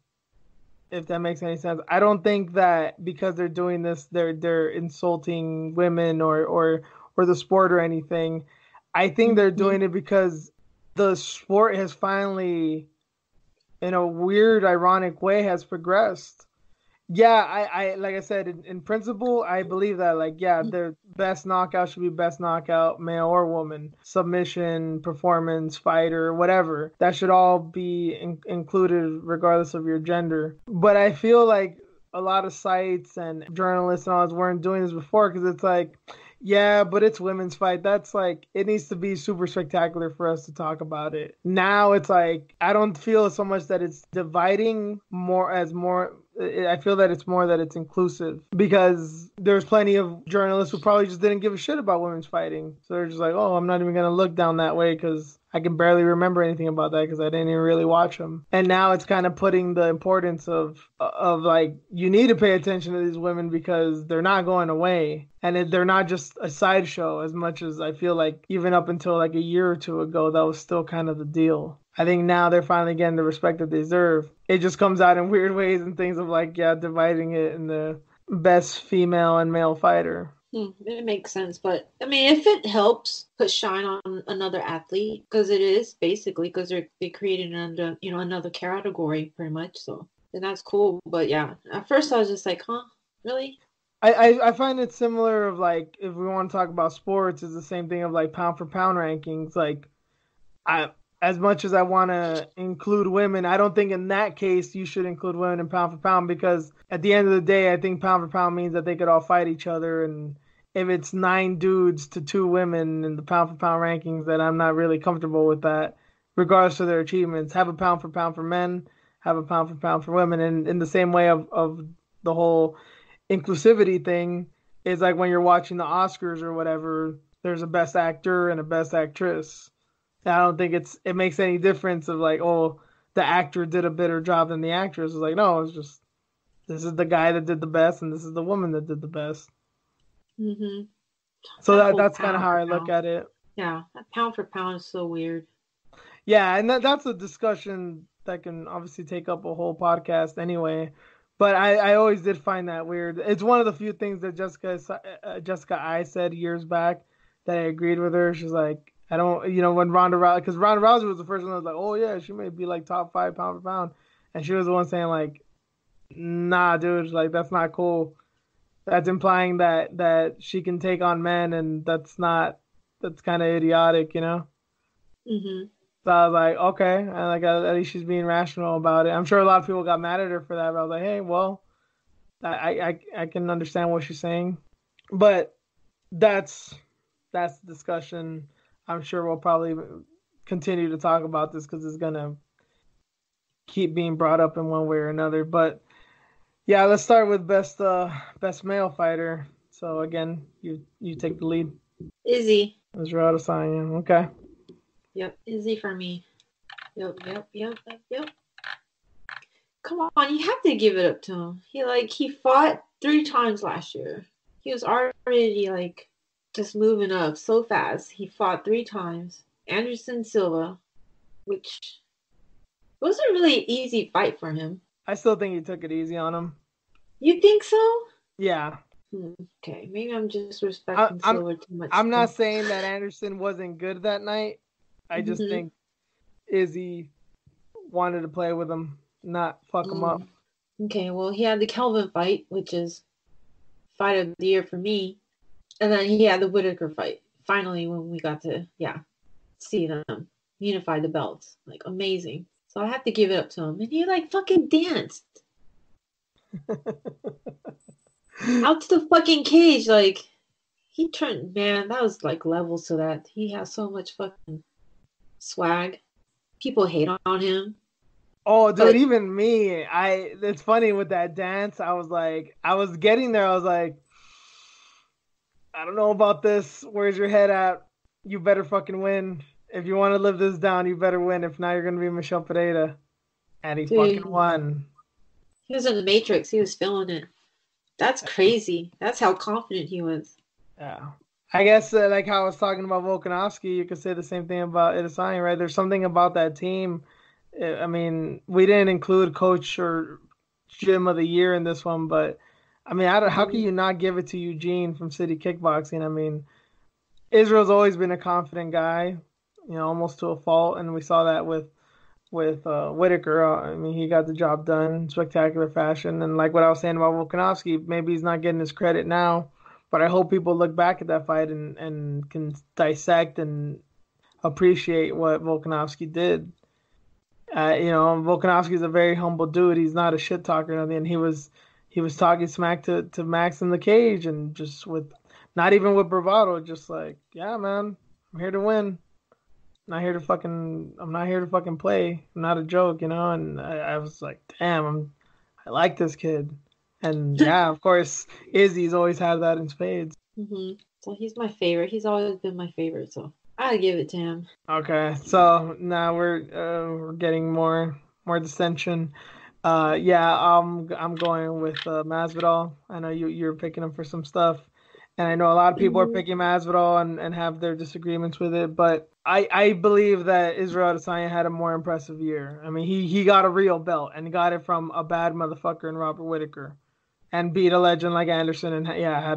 if that makes any sense. I don't think that because they're doing this they're insulting women or the sport or anything. I think they're Mm-hmm. doing it because the sport has finally in a weird ironic way has progressed. Yeah, I like I said, in principle, I believe that like yeah, the best knockout should be best knockout, male or woman, submission, performance, fighter, whatever. That should all be included regardless of your gender. But I feel like a lot of sites and journalists and all this weren't doing this before because it's like, yeah, but it's women's fight. That's like it needs to be super spectacular for us to talk about it. Now it's like I don't feel so much that it's dividing more as more I feel that it's more that it's inclusive because there's plenty of journalists who probably just didn't give a shit about women's fighting. So they're just like, oh, I'm not even going to look down that way because I can barely remember anything about that because I didn't even really watch them. And now it's kind of putting the importance of like you need to pay attention to these women because they're not going away and they're not just a sideshow as much as I feel like even up until like a year or two ago that was still kind of the deal. I think now they're finally getting the respect that they deserve. It just comes out in weird ways and things of like, yeah, dividing it in the best female and male fighter. It makes sense, but I mean, if it helps put shine on another athlete, because it is basically because they created another another category pretty much, so then that's cool. But yeah, at first I was just like, huh, really? I find it similar of like if we want to talk about sports, it's the same thing of like pound for pound rankings. Like I as much as I want to include women, I don't think in that case you should include women in pound for pound because at the end of the day, I think pound for pound means that they could all fight each other. And if it's 9 dudes to 2 women in the pound for pound rankings, then I'm not really comfortable with that, regardless of their achievements. Have a pound for men, have a pound for women. And in the same way of the whole inclusivity thing is like when you're watching the Oscars or whatever, there's a best actor and a best actress. I don't think it makes any difference of like, oh, the actor did a better job than the actress. It's like, no, it's just this is the guy that did the best and this is the woman that did the best. Mm-hmm. So That whole that's kind of pound how for I look pound, at it. yeah, that pound for pound is so weird. Yeah, and that's a discussion that can obviously take up a whole podcast anyway. But I always did find that weird. It's one of the few things that Jessica I said years back that I agreed with her. She's like, I don't, when Ronda Rousey, because Ronda Rousey was the first one that was like, oh yeah, she may be like top 5 pound for pound, and she was the one saying like, nah, dude, like that's not cool. That's implying that she can take on men, and that's kind of idiotic. Mm-hmm. So I was like, okay, and like at least she's being rational about it. I'm sure a lot of people got mad at her for that, but I was like, hey, well, I can understand what she's saying, but that's that's the discussion. I'm sure we'll probably continue to talk about this because it's gonna keep being brought up in one way or another. But yeah, let's start with best male fighter. So again, you take the lead. Izzy. Israel Adesanya. Okay. Yep, Izzy for me. Yep. Come on, you have to give it up to him. He fought 3 times last year. He was already like just moving up so fast. He fought 3 times. Anderson Silva, which was a really easy fight for him. I still think he took it easy on him. You think so? Yeah. Okay, maybe I'm just respecting I'm Silva too much. I'm not saying that Anderson wasn't good that night. I just think Izzy wanted to play with him, not fuck him up. Okay, well, he had the Kelvin fight, which is fight of the year for me. And then he had the Whitaker fight. Finally, when we got to, see them unify the belts. Like, amazing. So I have to give it up to him. And he, fucking danced. Out to the fucking cage, like he turned, man, that was like levels to that. He has so much fucking swag. People hate on him. Oh, dude, But even me, it's funny with that dance. I was getting there. I was like, I don't know about this. Where's your head at? You better fucking win. If you want to live this down, you better win. If not, you're gonna be Michelle Pereira. And he fucking dude, won. he was in the Matrix. He was feeling it. That's crazy. That's how confident he was. Yeah. I guess like how I was talking about Volkanovski, you could say the same thing about Adesanya, right? There's something about that team. I mean, we didn't include coach or gym of the year in this one, but I mean, how can Mhm. you not give it to Eugene from City Kickboxing? I mean, Israel's always been a confident guy, almost to a fault, and we saw that with Whitaker. I mean, he got the job done in spectacular fashion. And like what I was saying about Volkanovski, maybe he's not getting his credit now, but I hope people look back at that fight and can dissect and appreciate what Volkanovski did. Volkanovski's a very humble dude. He's not a shit talker or nothing. He was talking smack to Max in the cage and just with not even with bravado, just like, yeah, man, I'm here to win. I'm not here to fucking play. I'm not a joke, And I was like, damn, I like this kid. And yeah, of course, Izzy's always had that in spades. Mhm. So he's my favorite. He's always been my favorite. So I give it to him. Okay, so now we're getting more dissension. Yeah, I'm going with Masvidal. I know you're picking him for some stuff, and I know a lot of people are Mhm. picking Masvidal and have their disagreements with it. But I believe that Israel Adesanya had a more impressive year. I mean, he got a real belt and got it from a bad motherfucker in Robert Whitaker, and beat a legend like Anderson. And yeah,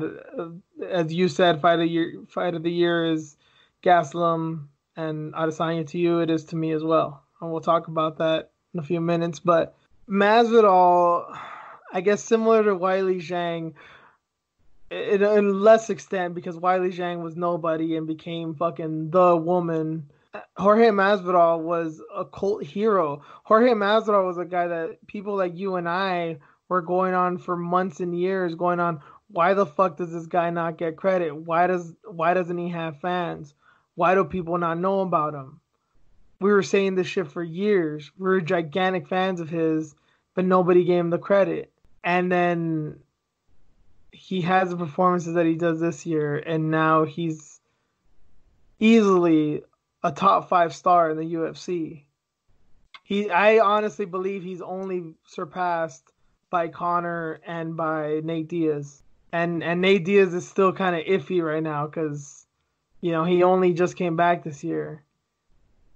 as you said, fight of the year is Gaslam, and Adesanya to you. It is to me as well, and we'll talk about that in a few minutes. But Masvidal, I guess similar to Wiley Zhang, in less extent because Wiley Zhang was nobody and became fucking the woman. Jorge Masvidal was a cult hero. Jorge Masvidal was a guy that people like you and I were going on for months and years, going on. Why the fuck does this guy not get credit? Why doesn't he have fans? Why do people not know about him? We were saying this shit for years. We were gigantic fans of his, but nobody gave him the credit. And then he has the performances that he does this year, and now he's easily a top 5 star in the UFC. I honestly believe he's only surpassed by Connor and by Nate Diaz. And Nate Diaz is still kind of iffy right now because he only just came back this year.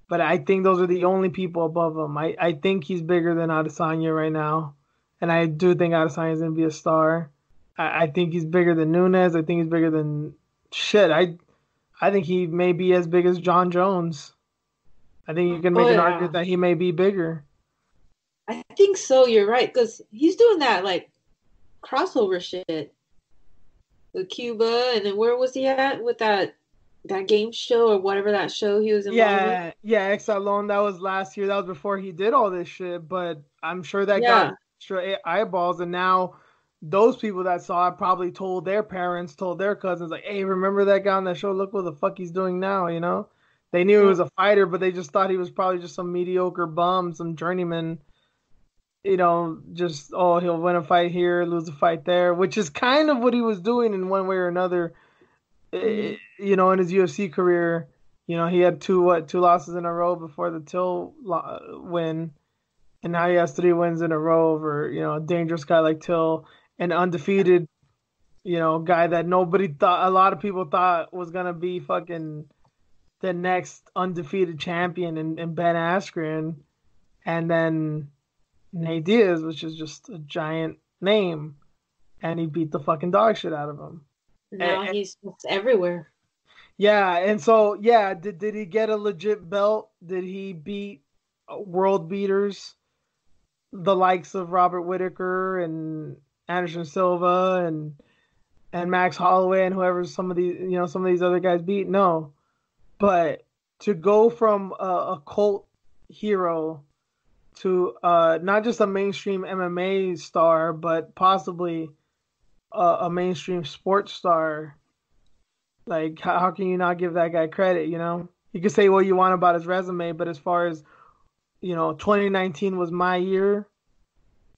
But I think those are the only people above him. I think he's bigger than Adesanya right now, and I do think Adesanya is gonna be a star. I think he's bigger than Nunes. I think he's bigger than shit. I think he may be as big as John Jones. I think you can Oh make an argument yeah, that he may be bigger. I think so. You're right because he's doing that like crossover shit with Cuba, and then where was he at with that game show or whatever that show he was involved with? Yeah, Exalon. That was last year. That was before he did all this shit. But I'm sure that got Yeah. extra eyeballs, and now those people that saw it probably told their parents, told their cousins, like, "Hey, remember that guy on that show? Look what the fuck he's doing now." They knew he Yeah. was a fighter, but they just thought he was probably just some mediocre bum, some journeyman. Just he'll win a fight here, lose a fight there, which is kind of what he was doing in one way or another Mhm. in his UFC career, he had two losses in a row before the Till win, and now he has 3 wins in a row over a dangerous guy like Till, an undefeated guy that nobody thought, a lot of people thought was gonna be fucking the next undefeated champion in Ben Askren, and then Nate Diaz, which is just a giant name, and he beat the fucking dog shit out of him. Now he's just everywhere. Yeah, and so yeah, did he get a legit belt? Did he beat world beaters, the likes of Robert Whitaker and Anderson Silva and Max Holloway and whoever some of these other guys beat? No, but to go from a cult hero to not just a mainstream MMA star, but possibly a mainstream sports star. Like, how can you not give that guy credit? You know, you can say what you want about his resume, but as far as 2019 was my year.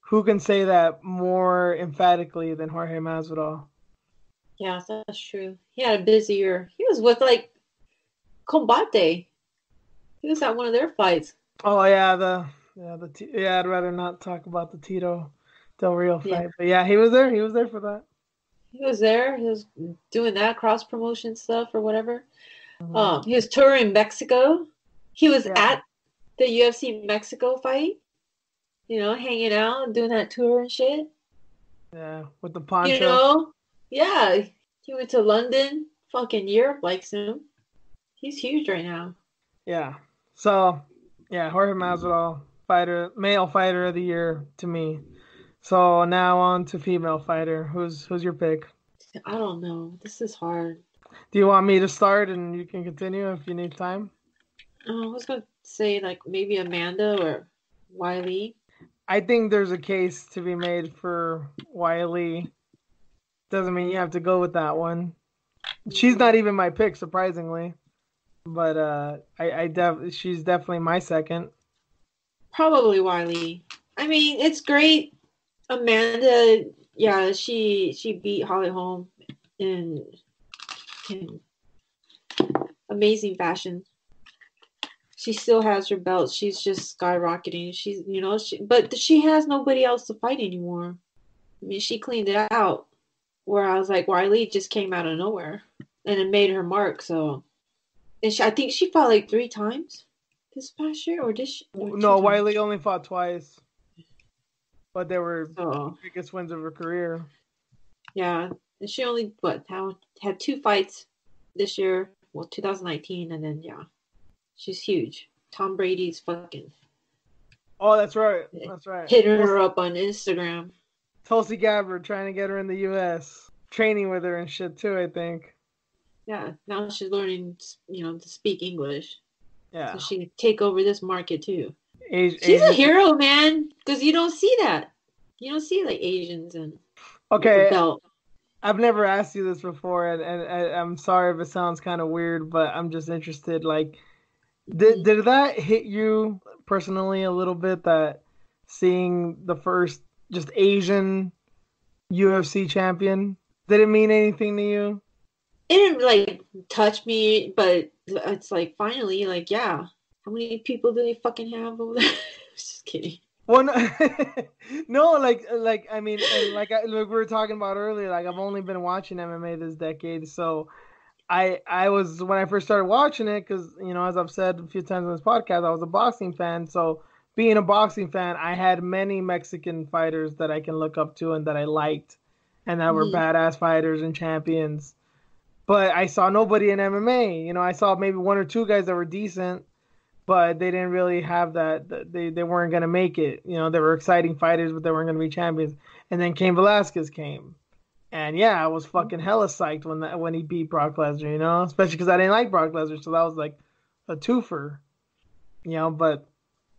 Who can say that more emphatically than Jorge Masvidal? Yeah, that's true. He had a busy year. He was with like Combate. He was at one of their fights. Oh yeah, I'd rather not talk about the Tito Del Rio Yeah, fight, but yeah, he was there. He was there for that. he was there. He was doing that cross promotion stuff or whatever. Hmm. He was touring Mexico. He was Yeah, at the UFC Mexico fight. Hanging out and doing that tour and shit. yeah, with the You poncho. know, yeah. He went to London. Fucking Europe likes him. He's huge right now. Yeah. So, yeah, Jorge Masvidal, male fighter of the year to me. So now on to female fighter. Who's your pick? I don't know. This is hard. Do you want me to start and you can continue if you need time? I was gonna say like maybe Amanda or Wiley. I think there's a case to be made for Wiley. Doesn't mean you have to go with that one. She's not even my pick, surprisingly. But she's definitely my second. Probably Wiley. I mean, it's great. Amanda, yeah, she beat Holly Holm in amazing fashion. She still has her belt. She's just skyrocketing. But she has nobody else to fight anymore. I mean, she cleaned it out. Where I was like, Wiley just came out of nowhere, and it made her mark. So, I think she fought like 3 times this past year, or two No, times. Wiley only fought twice, but they were So, biggest wins of her career. yeah, and she only had 2 fights this year. Well, 2019, and then yeah, she's huge. Tom Brady's fucking Oh, that's right. That's right. hitting her up on Instagram. Tulsi Gabbard trying to get her in the U.S. Training with her and shit too. I think. Yeah, now she's learning, to speak English, so Yeah. she can take over this market too. She's a Asian. hero, man, because you don't see that. You don't see like Asians and with a Okay, belt. I've never asked you this before, and I'm sorry if it sounds kind of weird, but I'm just interested. Like, did that hit you personally a little bit? That seeing the first just Asian UFC champion, did it mean anything to you? It didn't like touch me, but it's like finally, like yeah, how many people do they fucking have over there? Just kidding. Well, no, no, like I mean, and like we were talking about earlier, like I've only been watching MMA this decade, so I was when I first started watching it because as I've said a few times on this podcast, I was a boxing fan. So being a boxing fan, I had many Mexican fighters that I can look up to and that I liked, and that were Mm-hmm. badass fighters and champions. But I saw nobody in MMA. I saw maybe one or two guys that were decent, but they didn't really have that. They weren't gonna make it. They were exciting fighters, but they weren't gonna be champions. And then Cain Velasquez came. And yeah, I was fucking hella psyched when he beat Brock Lesnar, especially because I didn't like Brock Lesnar, so that was like a twofer, But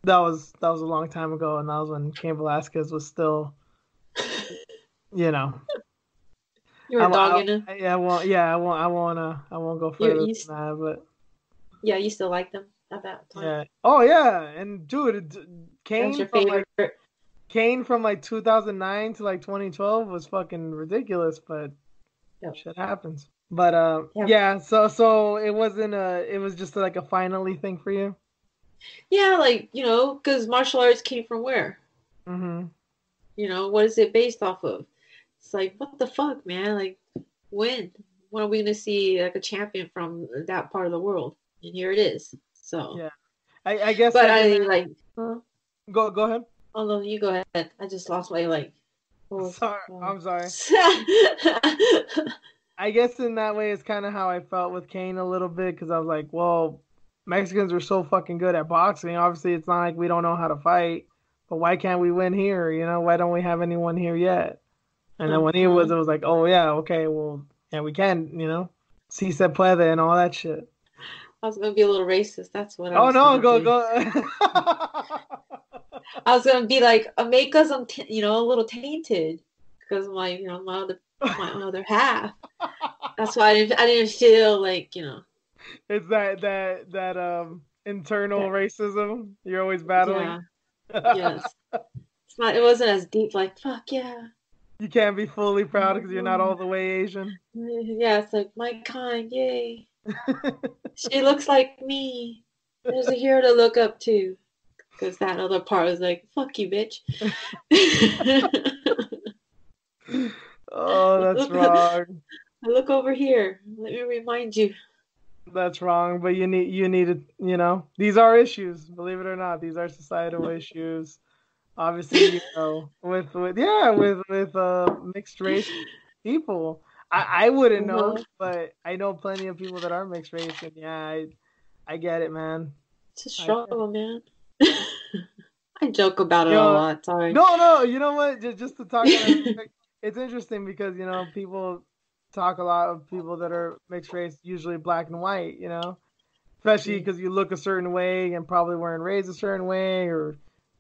that was a long time ago, and that was when Cain Velasquez was still, you know. You were dogging him. I won't go You, further you, than that, but yeah, you still like them at that time. yeah. Oh yeah, and dude, That was Kane your from favorite. like Kane from like 2009 to like 2012 was fucking ridiculous, but Yep. shit happens. But Yeah, yeah, so it wasn't it was just like a finally thing for you. yeah, like because martial arts came from where? Mm-hmm. What is it based off of? It's like what the fuck, man? Like when? When are we gonna see like a champion from that part of the world? And here it is. So, Yeah, I guess but like I in that, like. go ahead. Oh no, you go ahead. I just lost my like. Sorry, Oh. I'm sorry. I guess in that way, it's kind of how I felt with Kane a little bit because I was like, well, Mexicans are so fucking good at boxing. Obviously, it's not like we don't know how to fight, but why can't we win here? Why don't we have anyone here yet? And then when he was, Uh-huh. it was like, oh yeah, okay, well, yeah, we can, si se puede and all that shit. I was gonna be a little racist. That's what I Oh was no, gonna go be. go. I was gonna be like, because I'm, a little tainted because my, my other half. That's why I didn't feel like, It's that internal that, racism you're always battling. yeah, yes. It's not. It wasn't as deep. Like, fuck yeah. You can't be fully proud because you're not Mhm. all the way Asian. Yeah, it's like my kind. Yay. She looks like me. There's a hero to look up to. Because that other part was like, fuck you, bitch. Oh, that's look, wrong. look over here. Let me remind you. That's wrong. But you need to, these are issues. Believe it or not, these are societal issues. Obviously, with mixed race people. I wouldn't know, Uh-huh. but I know plenty of people that are mixed race, and yeah, I get it, man. It's a I get it. struggle, man. I joke about it You a know, lot. Sorry. no, you know what? Just to talk on it real quick, it's interesting because people talk a lot of people that are mixed race, usually black and white. Especially Mm. because you look a certain way and probably weren't raised a certain way, or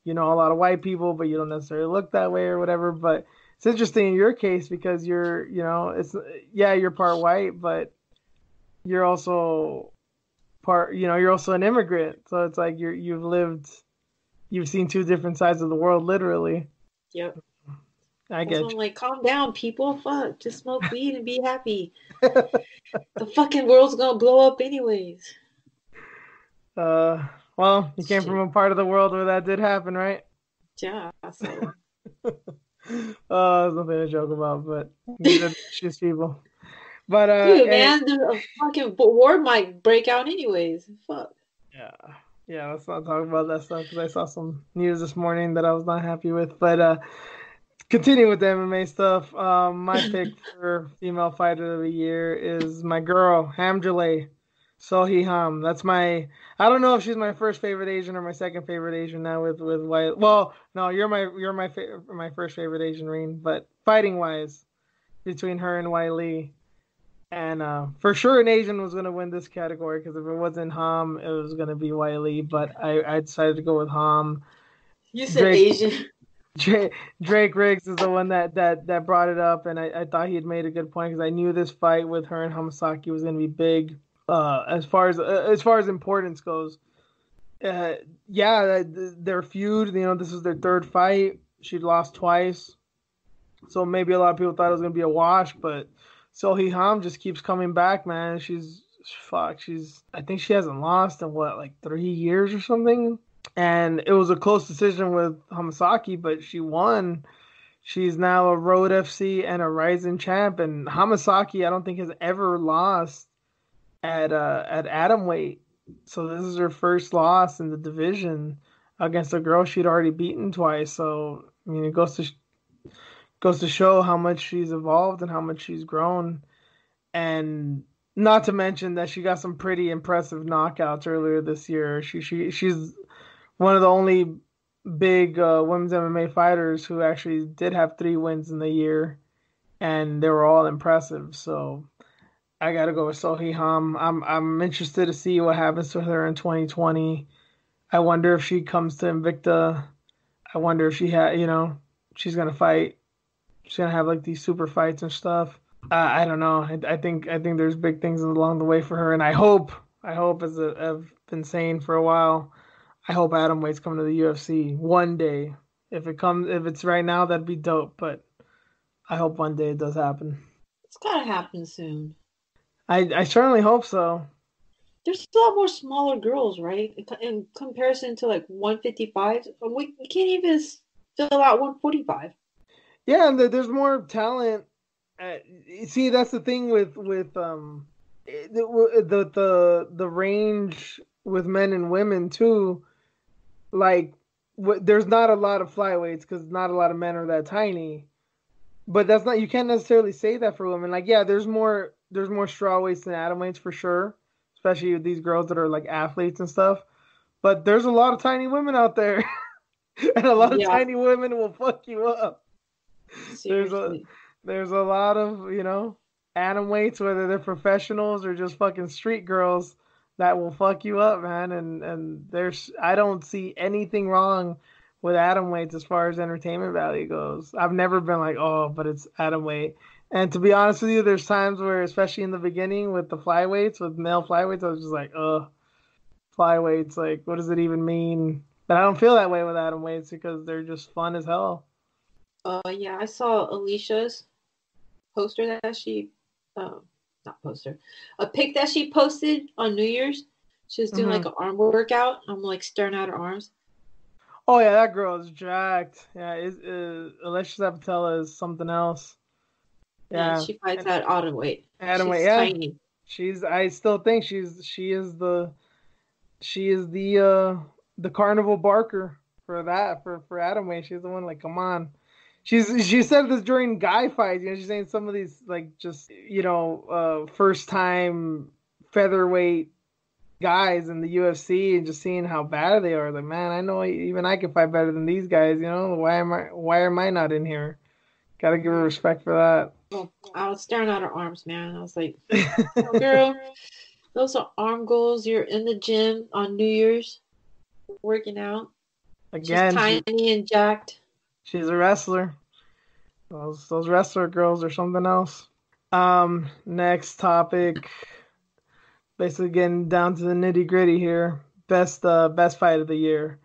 a lot of white people, but you don't necessarily look that way or whatever. But it's interesting in your case because it's yeah, you're part white, but you're also you're also an immigrant. So it's like you've seen two different sides of the world, literally. Yep. I That's why get I'm like, calm down, people. Fuck. Just smoke weed and be happy. The fucking world's gonna blow up anyways. you. Well, you came from Shit. a part of the world where that did happen, right? Yeah, so. It's nothing to joke about, but these are the issues, people. But Dude, hey, man, a fucking war might break out anyways. Fuck. yeah, yeah. Let's not talk about that stuff because I saw some news this morning that I was not happy with. But continue with the MMA stuff. My pick for female fighter of the year is my girl Hamjale Sohi Ham. That's my. I don't know if she's my first favorite Asian or my second favorite Asian now with White. Well, no, you're my first favorite Asian, Reen. But fighting wise, between her and Wiley. And for sure, an Asian was going to win this category because if it wasn't Ham, it was going to be Wiley. But I decided to go with Ham. You said Drake Asian. Drake Riggs is the one that brought it up, and I thought he had made a good point because I knew this fight with her and Hamasaki was going to be big. As far as importance goes, uh, yeah, their feud. This is their third fight. She'd lost twice, so maybe a lot of people thought it was going to be a wash, but Sohee Ham just keeps coming back, man. I think she hasn't lost in what, like 3 years or something. And it was a close decision with Hamasaki, but she won. She's now a Road FC and a Rising champ. And Hamasaki, I don't think has ever lost at atom weight. So this is her first loss in the division against a girl she'd already beaten twice. So I mean, it goes to show how much she's evolved and how much she's grown. And not to mention that she got some pretty impressive knockouts earlier this year. She's one of the only big women's MMA fighters who actually did have 3 wins in the year, and they were all impressive. So I got to go with Sohee Ham. I'm interested to see what happens to her in 2020. I wonder if she comes to Invicta. I wonder if she's gonna fight. She's gonna have like these super fights and stuff. I don't know. I think there's big things along the way for her, and I hope as I've been saying for a while, I hope Atom Weight's coming to the UFC one day. If it's right now, that'd be dope. But I hope one day it does happen. It's gotta happen soon. I certainly hope so. There's a lot more smaller girls, right? In comparison to like 155, we can't even fill out 145. Yeah, and there's more talent. Uh, See, that's the thing with the range with men and women too. Like, there's not a lot of flyweights because not a lot of men are that tiny. But that's not you can't necessarily say that for women. Like, yeah, there's more strawweights than atomweights for sure, especially with these girls that are like athletes and stuff. But there's a lot of tiny women out there, and a lot of Yeah, tiny women will fuck you up. There's a seriously. there's a lot of atom weights, whether they're professionals or just fucking street girls, that will fuck you up, man. And I don't see anything wrong with atom weights as far as entertainment value goes. I've never been like, oh, but it's atom weight. And to be honest with you, there's times where, especially in the beginning with the flyweights, with male flyweights, I was just like, flyweights, like, what does it even mean? But I don't feel that way with atom weights because they're just fun as hell. Yeah, I saw Alicia's poster that she, not poster, a pic that she posted on New Year's. She was doing Hmm. like an arm workout. I'm like staring at her arms. Oh yeah, that girl is jacked. Yeah, Alexis Apatella is something else. And Yeah, she fights and at autumn weight. atom weight, She's yeah, tiny. she's. I still think she is the carnival barker for that for atom weight. She's the one. Like, come on. She said this during guy fights. She's saying some of these like just first time featherweight guys in the UFC and just seeing how bad they are. Like, man, I know even I can fight better than these guys. Why am I not in here? Gotta give her respect for Well, I was staring at her arms, man. I was like, oh, that. girl, those are arm goals. You're in the gym on New Year's working out. She's Again, tiny and jacked. she's a wrestler. Those wrestler girls are something else. Next topic. Basically getting down to the nitty gritty here. Best fight of the year.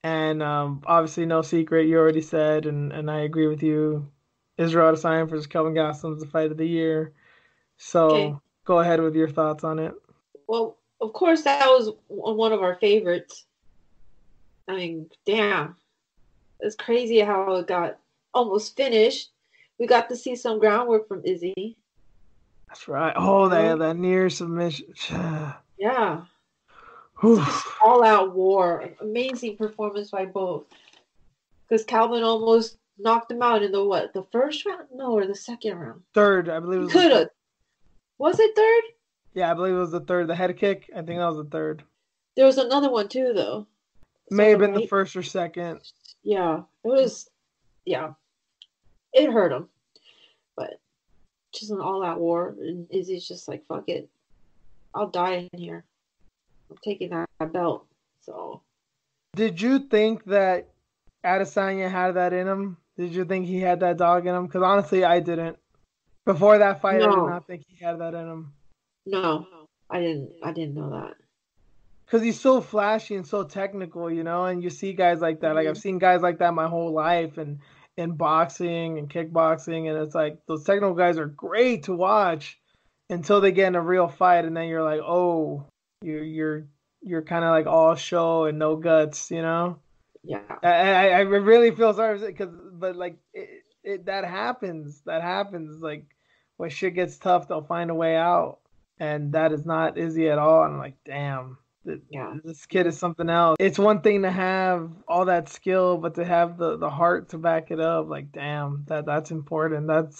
And obviously, no secret. You already said, and I agree with you. Israel Adesanya versus Kelvin Gastelum is the fight of the year. Okay. So go ahead with your thoughts on it. Well, of course, that was one of our favorites. I mean, damn. It's crazy how it got almost finished. We got to see some groundwork from Izzy. That's right. Oh, You know? that near submission. Yeah. Whew. Just all out war. Amazing performance by both. Because Calvin almost knocked him out in the what? The first round? No, or the second round. Third, I believe it He was the could third. have. Was it third? Yeah, I believe it was the third. The head kick. I think that was the third. There was another one too, though. It's May on have the been the right. first or second. Yeah, it was. Yeah, it hurt him, but just an all-out war, and Izzy's just like, "Fuck it, I'll die in here. I'm taking that belt." So Did you think that Adesanya had that in him? Did you think he had that dog in him? Because honestly, I didn't. Before that fight, I did no, not think he had that in him. no, I didn't. I didn't know that. Because he's so flashy and so technical, and you see guys like that. Like I've Mm-hmm. seen guys like that my whole life, and in boxing and kickboxing, and it's like those technical guys are great to watch until they get in a real fight, and then you're like, oh, you're kind of like all show and no guts. Yeah. I really feel sorry because, but like that happens. That happens. Like when shit gets tough, they'll find a way out, and that is not Izzy at all. And I'm like, damn, Yeah. this kid is something else. It's one thing to have all that skill, but to have the heart to back it up, like, damn, that's important. That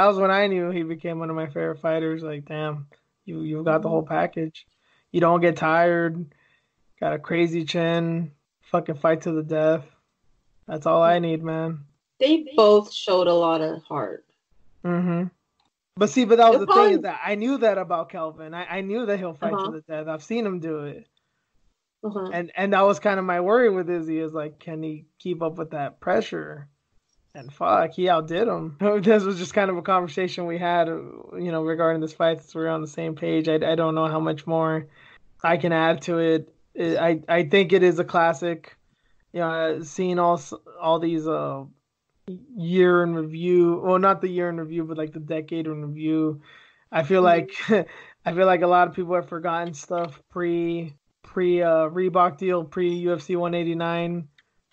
was when I knew he became one of my favorite fighters. Like, damn, you've got the Mm-hmm. whole package. You don't get tired. Got a crazy chin. Fucking fight to the death. That's all I need, man. They both showed a lot of heart. Mm-hmm. But that was They'll the thing is probably. that I knew that about Kelvin. I knew that he'll Uh fight to huh. the death. I've seen him do it. Uh huh. And that was kind of my worry with Izzy is like, can he keep up with that pressure? And fuck, he outdid him. This was just kind of a conversation we had, regarding this fight. So we're on the same page. I don't know how much more I can add to it. I think it is a classic. Seeing all these year in review. Well, not the year in review, but like the decade in review. I feel Mm-hmm. like I feel like a lot of people have forgotten stuff pre Reebok deal, pre UFC 189,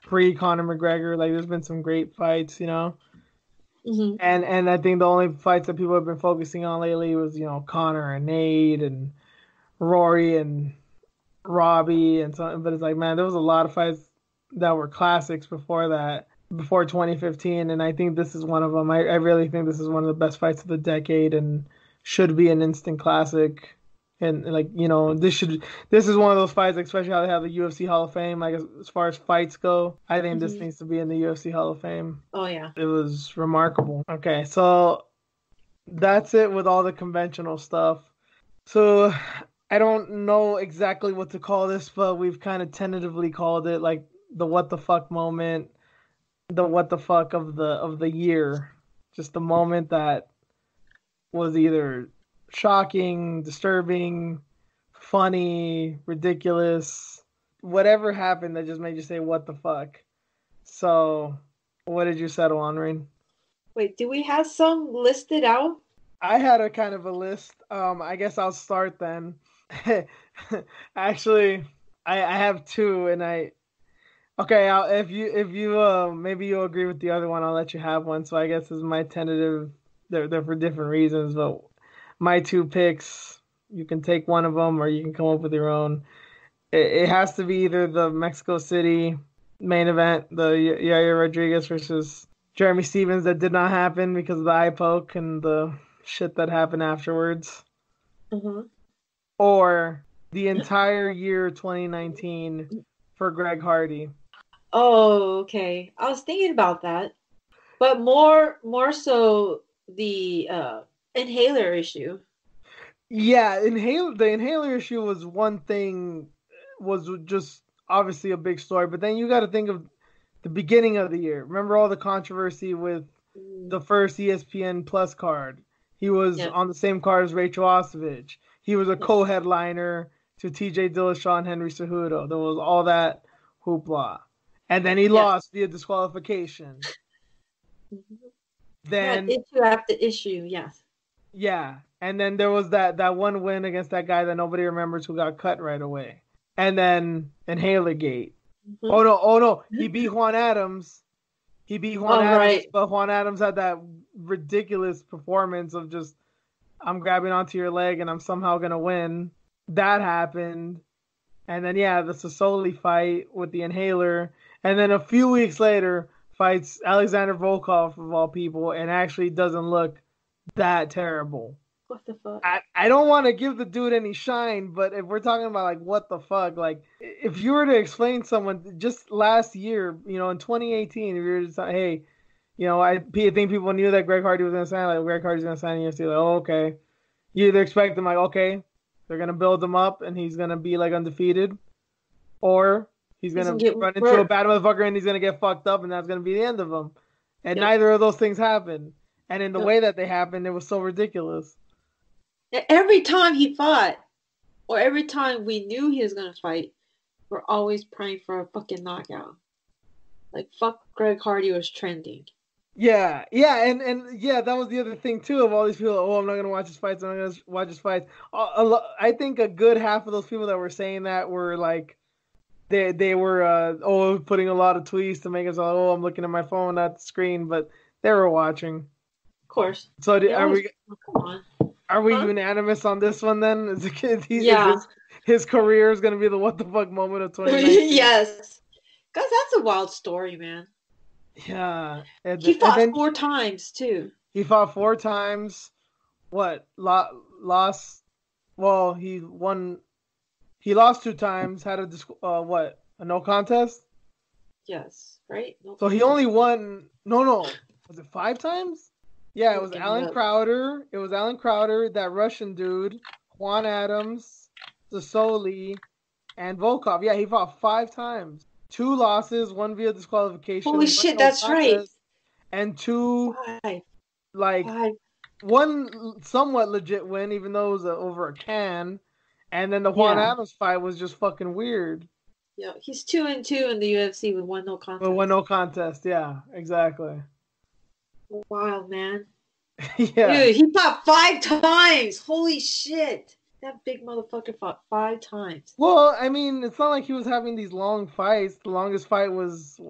pre Conor McGregor. Like there's been some great fights. Mm-hmm. And I think the only fights that people have been focusing on lately was Conor and Nate and Rory and Robbie and something. But it's like, man, there was a lot of fights that were classics before that, before 2015, and I think this is one of them. I really think this is one of the best fights of the decade and should be an instant classic. And like this is one of those fights, like, especially how they have the UFC Hall of Fame. Like as far as fights go, I think this Mm-hmm. needs to be in the UFC Hall of Fame. Oh yeah. It was remarkable. Okay, so that's it with all the conventional stuff. So I don't know exactly what to call this, but we've kind of tentatively called it like the what the fuck moment, the what the fuck of the year. Just the moment that was either shocking, disturbing, funny, ridiculous, whatever happened that just made you say what the fuck. So, what did you settle on, Rain? Wait, do we have some listed out? I had a kind of a list. I guess I'll start then. Actually, I have two, and I okay. If you maybe you'll agree with the other one, I'll let you have one. So I guess this is my tentative. They're for different reasons, but my two picks. You can take one of them, or you can come up with your own. It has to be either the Mexico City main event, the Yair Rodriguez versus Jeremy Stevens, that did not happen because of the eye poke and the shit that happened afterwards, Uh-huh. or the entire year 2019 for Greg Hardy. Oh, okay. I was thinking about that, but more so the inhaler issue. Yeah, the inhaler issue was one thing, was just obviously a big story, but then you got to think of the beginning of the year. Remember all the controversy with Mm, the first ESPN Plus card? He was yeah, on the same card as Rachel Ostovich. He was a yeah, co-headliner to TJ Dillashaw and Henry Cejudo. There was all that hoopla. And then he yes. lost via disqualification. Mhm. Had Then, issue after issue, yes. yeah. And then there was that one win against that guy that nobody remembers who got cut right away. And then Inhaler Gate. Mhm. Oh no. He beat Juan Adams. He beat Juan All Adams, right. but Juan Adams had that ridiculous performance of just, I'm grabbing onto your leg and I'm somehow gonna win. That happened. And then yeah, the Sasoli fight with the inhaler. And then a few weeks later fights Alexander Volkov of all people and actually doesn't look that terrible. What the fuck? I don't want to give the dude any shine, but if we're talking about like what the fuck, like if you were to explain someone just last year, in 2018, if you were to say, hey, I think people knew that Greg Hardy was going to sign, like Greg Hardy's going to sign in UFC, like, oh, okay. You either expect them like, okay, they're going to build him up and he's going to be like undefeated, or he's He's going gonna to get run into a worse. bad motherfucker and he's going to get fucked up and that's going to be the end of him. And Yep. neither of those things happened. And in the Yep. way that they happened, it was so ridiculous. Every time he fought, or every time we knew he was gonna fight, we're always praying for a fucking knockout. Like fuck, Greg Hardy was trending. Yeah, and yeah, that was the other thing too of all these people. Oh, I'm not gonna watch his fights. I'm not gonna watch his fights. I think a good half of those people that were saying that were like they were putting a lot of tweets to make us all, I'm looking at my phone, not the screen, but they were watching. Of course, So they are always we come on, are we huh? unanimous on this one then? Is the kid is Yeah, his career is gonna be the what the fuck moment of 2019? yes, guys, that's a wild story, man. Yeah, He and fought then 4 times too. he fought four times. What lost? Well, he won. He lost two times. Had a no contest. Yes, right? No So he contest. only won. No. Was it five times? Yeah, I'm it was looking it Alan up. Crowder. It was Alan Crowder, that Russian dude, Juan Adams, Zasoli, and Volkov. Yeah, he fought five times. Two losses, one via Holy disqualification, one shit, no that's right. contest, and two Five, like five. one somewhat legit win, even though it was over a can. And then the Juan Yeah, Adams fight was just fucking weird. yeah. He's 2-2 in the UFC with one no But one contest. no contest. Yeah, exactly. Wild, man. Yeah. Dude, he fought 5 times. Holy shit. That big motherfucker fought 5 times. Well, I mean, it's not like he was having these long fights. The longest fight was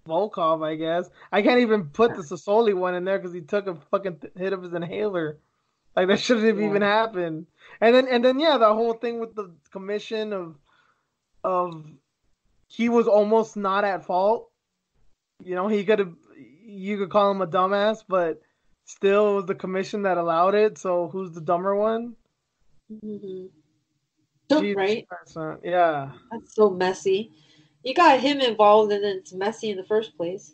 Volkov, I guess. I can't even put the Sasoli one in there because he took a fucking hit of his inhaler. Like that shouldn't have Yeah. even happened. And then yeah, the whole thing with the commission of he was almost not at fault. You could call him a dumbass, but still it was the commission that allowed it. So who's the dumber one? Mm-hmm. Jesus Right? Christ, man. Yeah. That's so messy. You got him involved and then it's messy in the first place.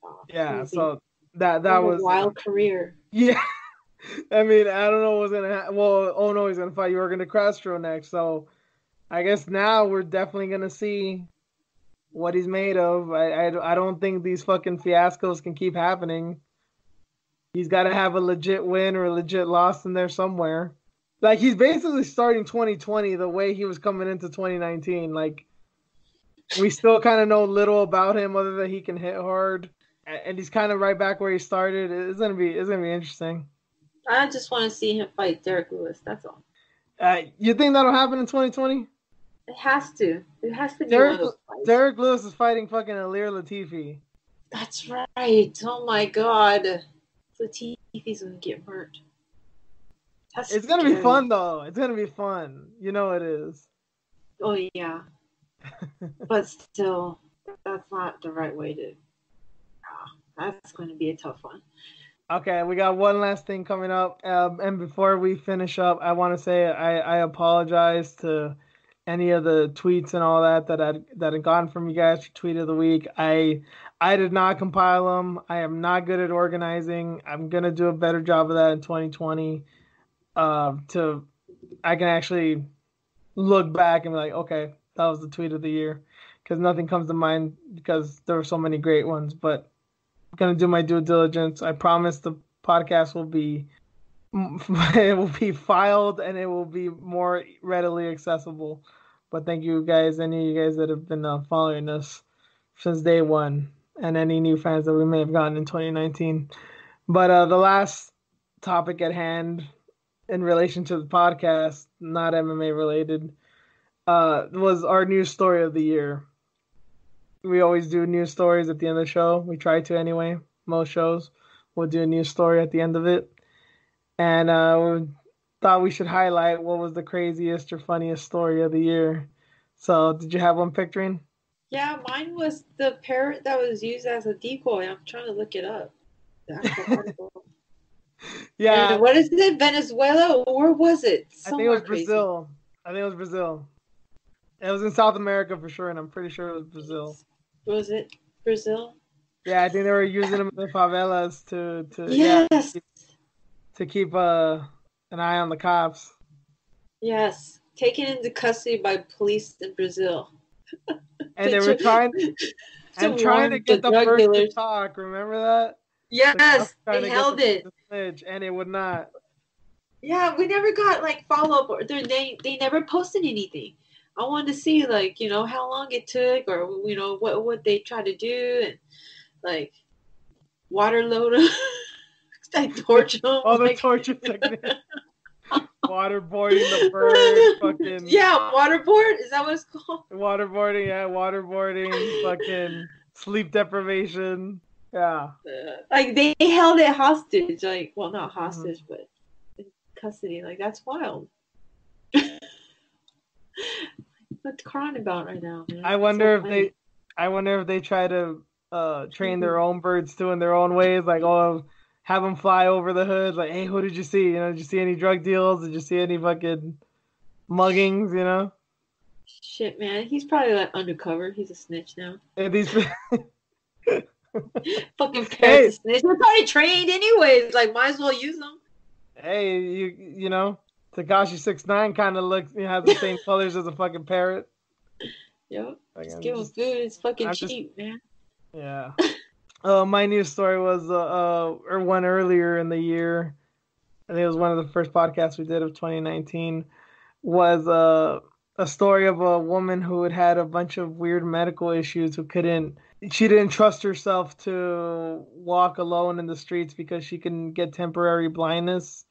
Oh, Yeah. crazy. So that What a was wild career. yeah. I mean, I don't know what's gonna happen. Well, oh no, he's gonna fight Jorgen de Castro next. So I guess now we're definitely gonna see what he's made of. I don't think these fucking fiascos can keep happening. He's got to have a legit win or a legit loss in there somewhere. Like, he's basically starting 2020 the way he was coming into 2019. Like, we still kind of know little about him other than he can hit hard, and he's kind of right back where he started. It's gonna be interesting. I just want to see him fight Derek Lewis. That's all. You think that'll happen in 2020? It has to. It has to be one of those fights. Derek Lewis is fighting fucking Alir Latifi. That's right. Oh my god. Latifi's gonna get hurt. It's gonna be fun though. It's gonna be fun. You know it is. Oh yeah. But still, that's not the right way to. That's going to be a tough one. Okay, we got one last thing coming up, and before we finish up, I want to say I apologize to any of the tweets and all that had gone from you guys for tweet of the week. I did not compile them. I am not good at organizing. I'm gonna do a better job of that in 2020. I can actually look back and be like, okay, that was the tweet of the year, because nothing comes to mind because there were so many great ones. But I'm gonna do my due diligence. I promise the podcast will be filed and it will be more readily accessible. But thank you guys, any of you guys that have been following us since day one, and any new fans that we may have gotten in 2019. But the last topic at hand in relation to the podcast, not MMA related, was our news story of the year. We always do news stories at the end of the show. We try to anyway. Most shows we'll do a news story at the end of it. And we thought we should highlight what was the craziest or funniest story of the year. So did you have one, Picturing? Yeah, mine was the parrot that was used as a decoy. I'm trying to look it up. Yeah. And what is it? Venezuela? Where was it? I think it was Brazil. It was in South America for sure, and I'm pretty sure it was Brazil. Was it Brazil? Yeah, I think they were using them in the favelas to keep an eye on the cops. Yes, taken into custody by police in Brazil. And they were trying to get the first to talk. Remember that? Yes, they held it, and it would not. Yeah, we never got follow up, or they never posted anything. I wanted to see how long it took, or what they tried to do, and water load them, torture them. All the torture techniques. Waterboarding the bird, fucking. Yeah, waterboard? Is that what it's called? Waterboarding, yeah, waterboarding, fucking sleep deprivation. Yeah. They held it hostage, well, not hostage, but in custody. That's wild. What's crying about right now, man? I wonder if they try to train their own birds too in their own ways, have them fly over the hood, hey, who did you see? Did you see any drug deals? Did you see any fucking muggings? Shit, man, he's probably undercover. He's a snitch now. And these fucking parents a snitch. They're probably trained anyways. Might as well use them. Hey, you know, Tekashi 6ix9ine kind of looks, has the same colors as a fucking parrot. Yep. Just give him food. It's fucking cheap, man. Yeah. My news story was one earlier in the year. I think it was one of the first podcasts we did of 2019. Was a story of a woman who had a bunch of weird medical issues she didn't trust herself to walk alone in the streets because she can get temporary blindness,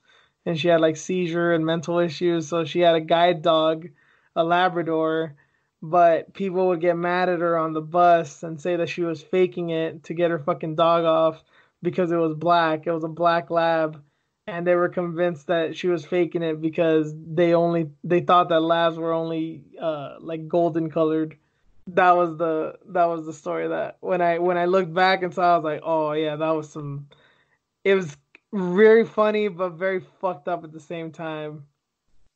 and she had seizure and mental issues. So she had a guide dog, a Labrador, but people would get mad at her on the bus and say that she was faking it to get her fucking dog off because it was black. It was a black lab, and they were convinced that she was faking it because they thought that labs were only golden colored. That was the story that when I looked back and saw, I was like, oh yeah, that was it was very funny but very fucked up at the same time.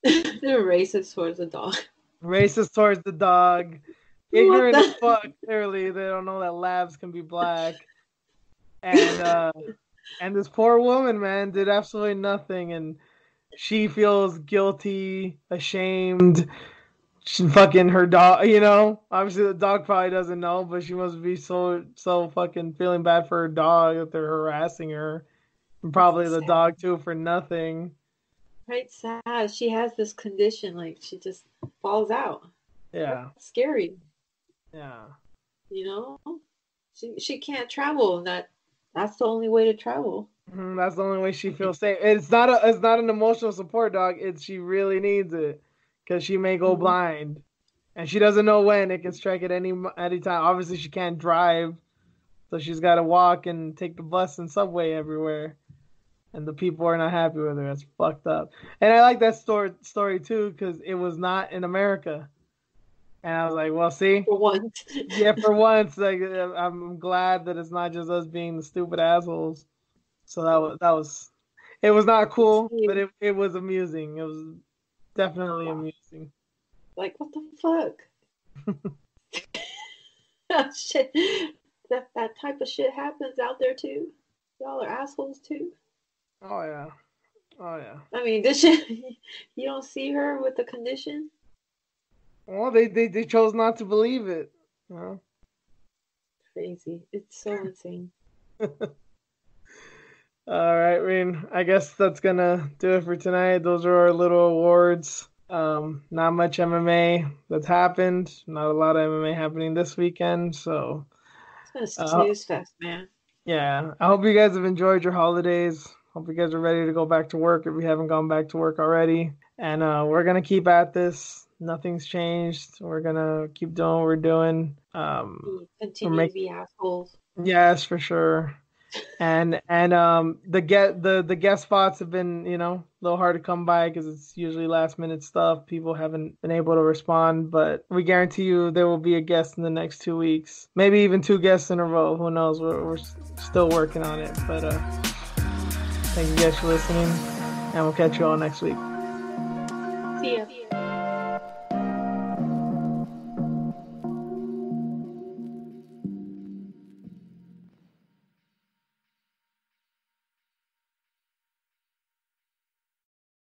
They're racist towards the dog. Racist towards the dog. Ignorant as fuck. Clearly, they don't know that labs can be black. And this poor woman, man, did absolutely nothing, and she feels guilty, ashamed, she fucking her dog, you know. Obviously, the dog probably doesn't know, but she must be so fucking feeling bad for her dog that they're harassing her, and probably It's the sad, dog too for nothing. right? Sad. She has this condition, like she just falls out. That's Yeah, scary, yeah. you know. She can't travel, and that's the only way to travel. That's the only way she feels safe. It's not an emotional support dog. It's she really needs it because she may go Mhm. blind, and she doesn't know when it can strike at any time. Obviously, she can't drive, so she's got to walk and take the bus and subway everywhere. And the people are not happy with her. That's fucked up. And I like that story too because it was not in America. And I was like, well, see, For once. yeah, for once, like I'm glad that it's not just us being the stupid assholes. So that was it was not cool, but it was amusing. It was definitely amusing. Like, what the fuck? Shit. That type of shit happens out there too. Y'all are assholes too. Oh yeah, oh yeah. I mean, this shit. You don't see her with the condition. Well, they chose not to believe it. You know? Crazy. It's so insane. All right, Reen. I guess that's gonna do it for tonight. Those are our little awards. Not much MMA that's happened. Not a lot of MMA happening this weekend. So, It's been a uh, snooze fest, man. yeah. I hope you guys have enjoyed your holidays. Hope you guys are ready to go back to work if you haven't gone back to work already. And we're gonna keep at this. Nothing's changed. We're gonna keep doing what we're doing. We We're continue to making be assholes. yes for sure. And the guest spots have been a little hard to come by because it's usually last minute stuff. People haven't been able to respond, but we guarantee you there will be a guest in the next 2 weeks, maybe even two guests in a row. Who knows? We're still working on it, but thank you guys for listening, and we'll catch you all next week. See ya.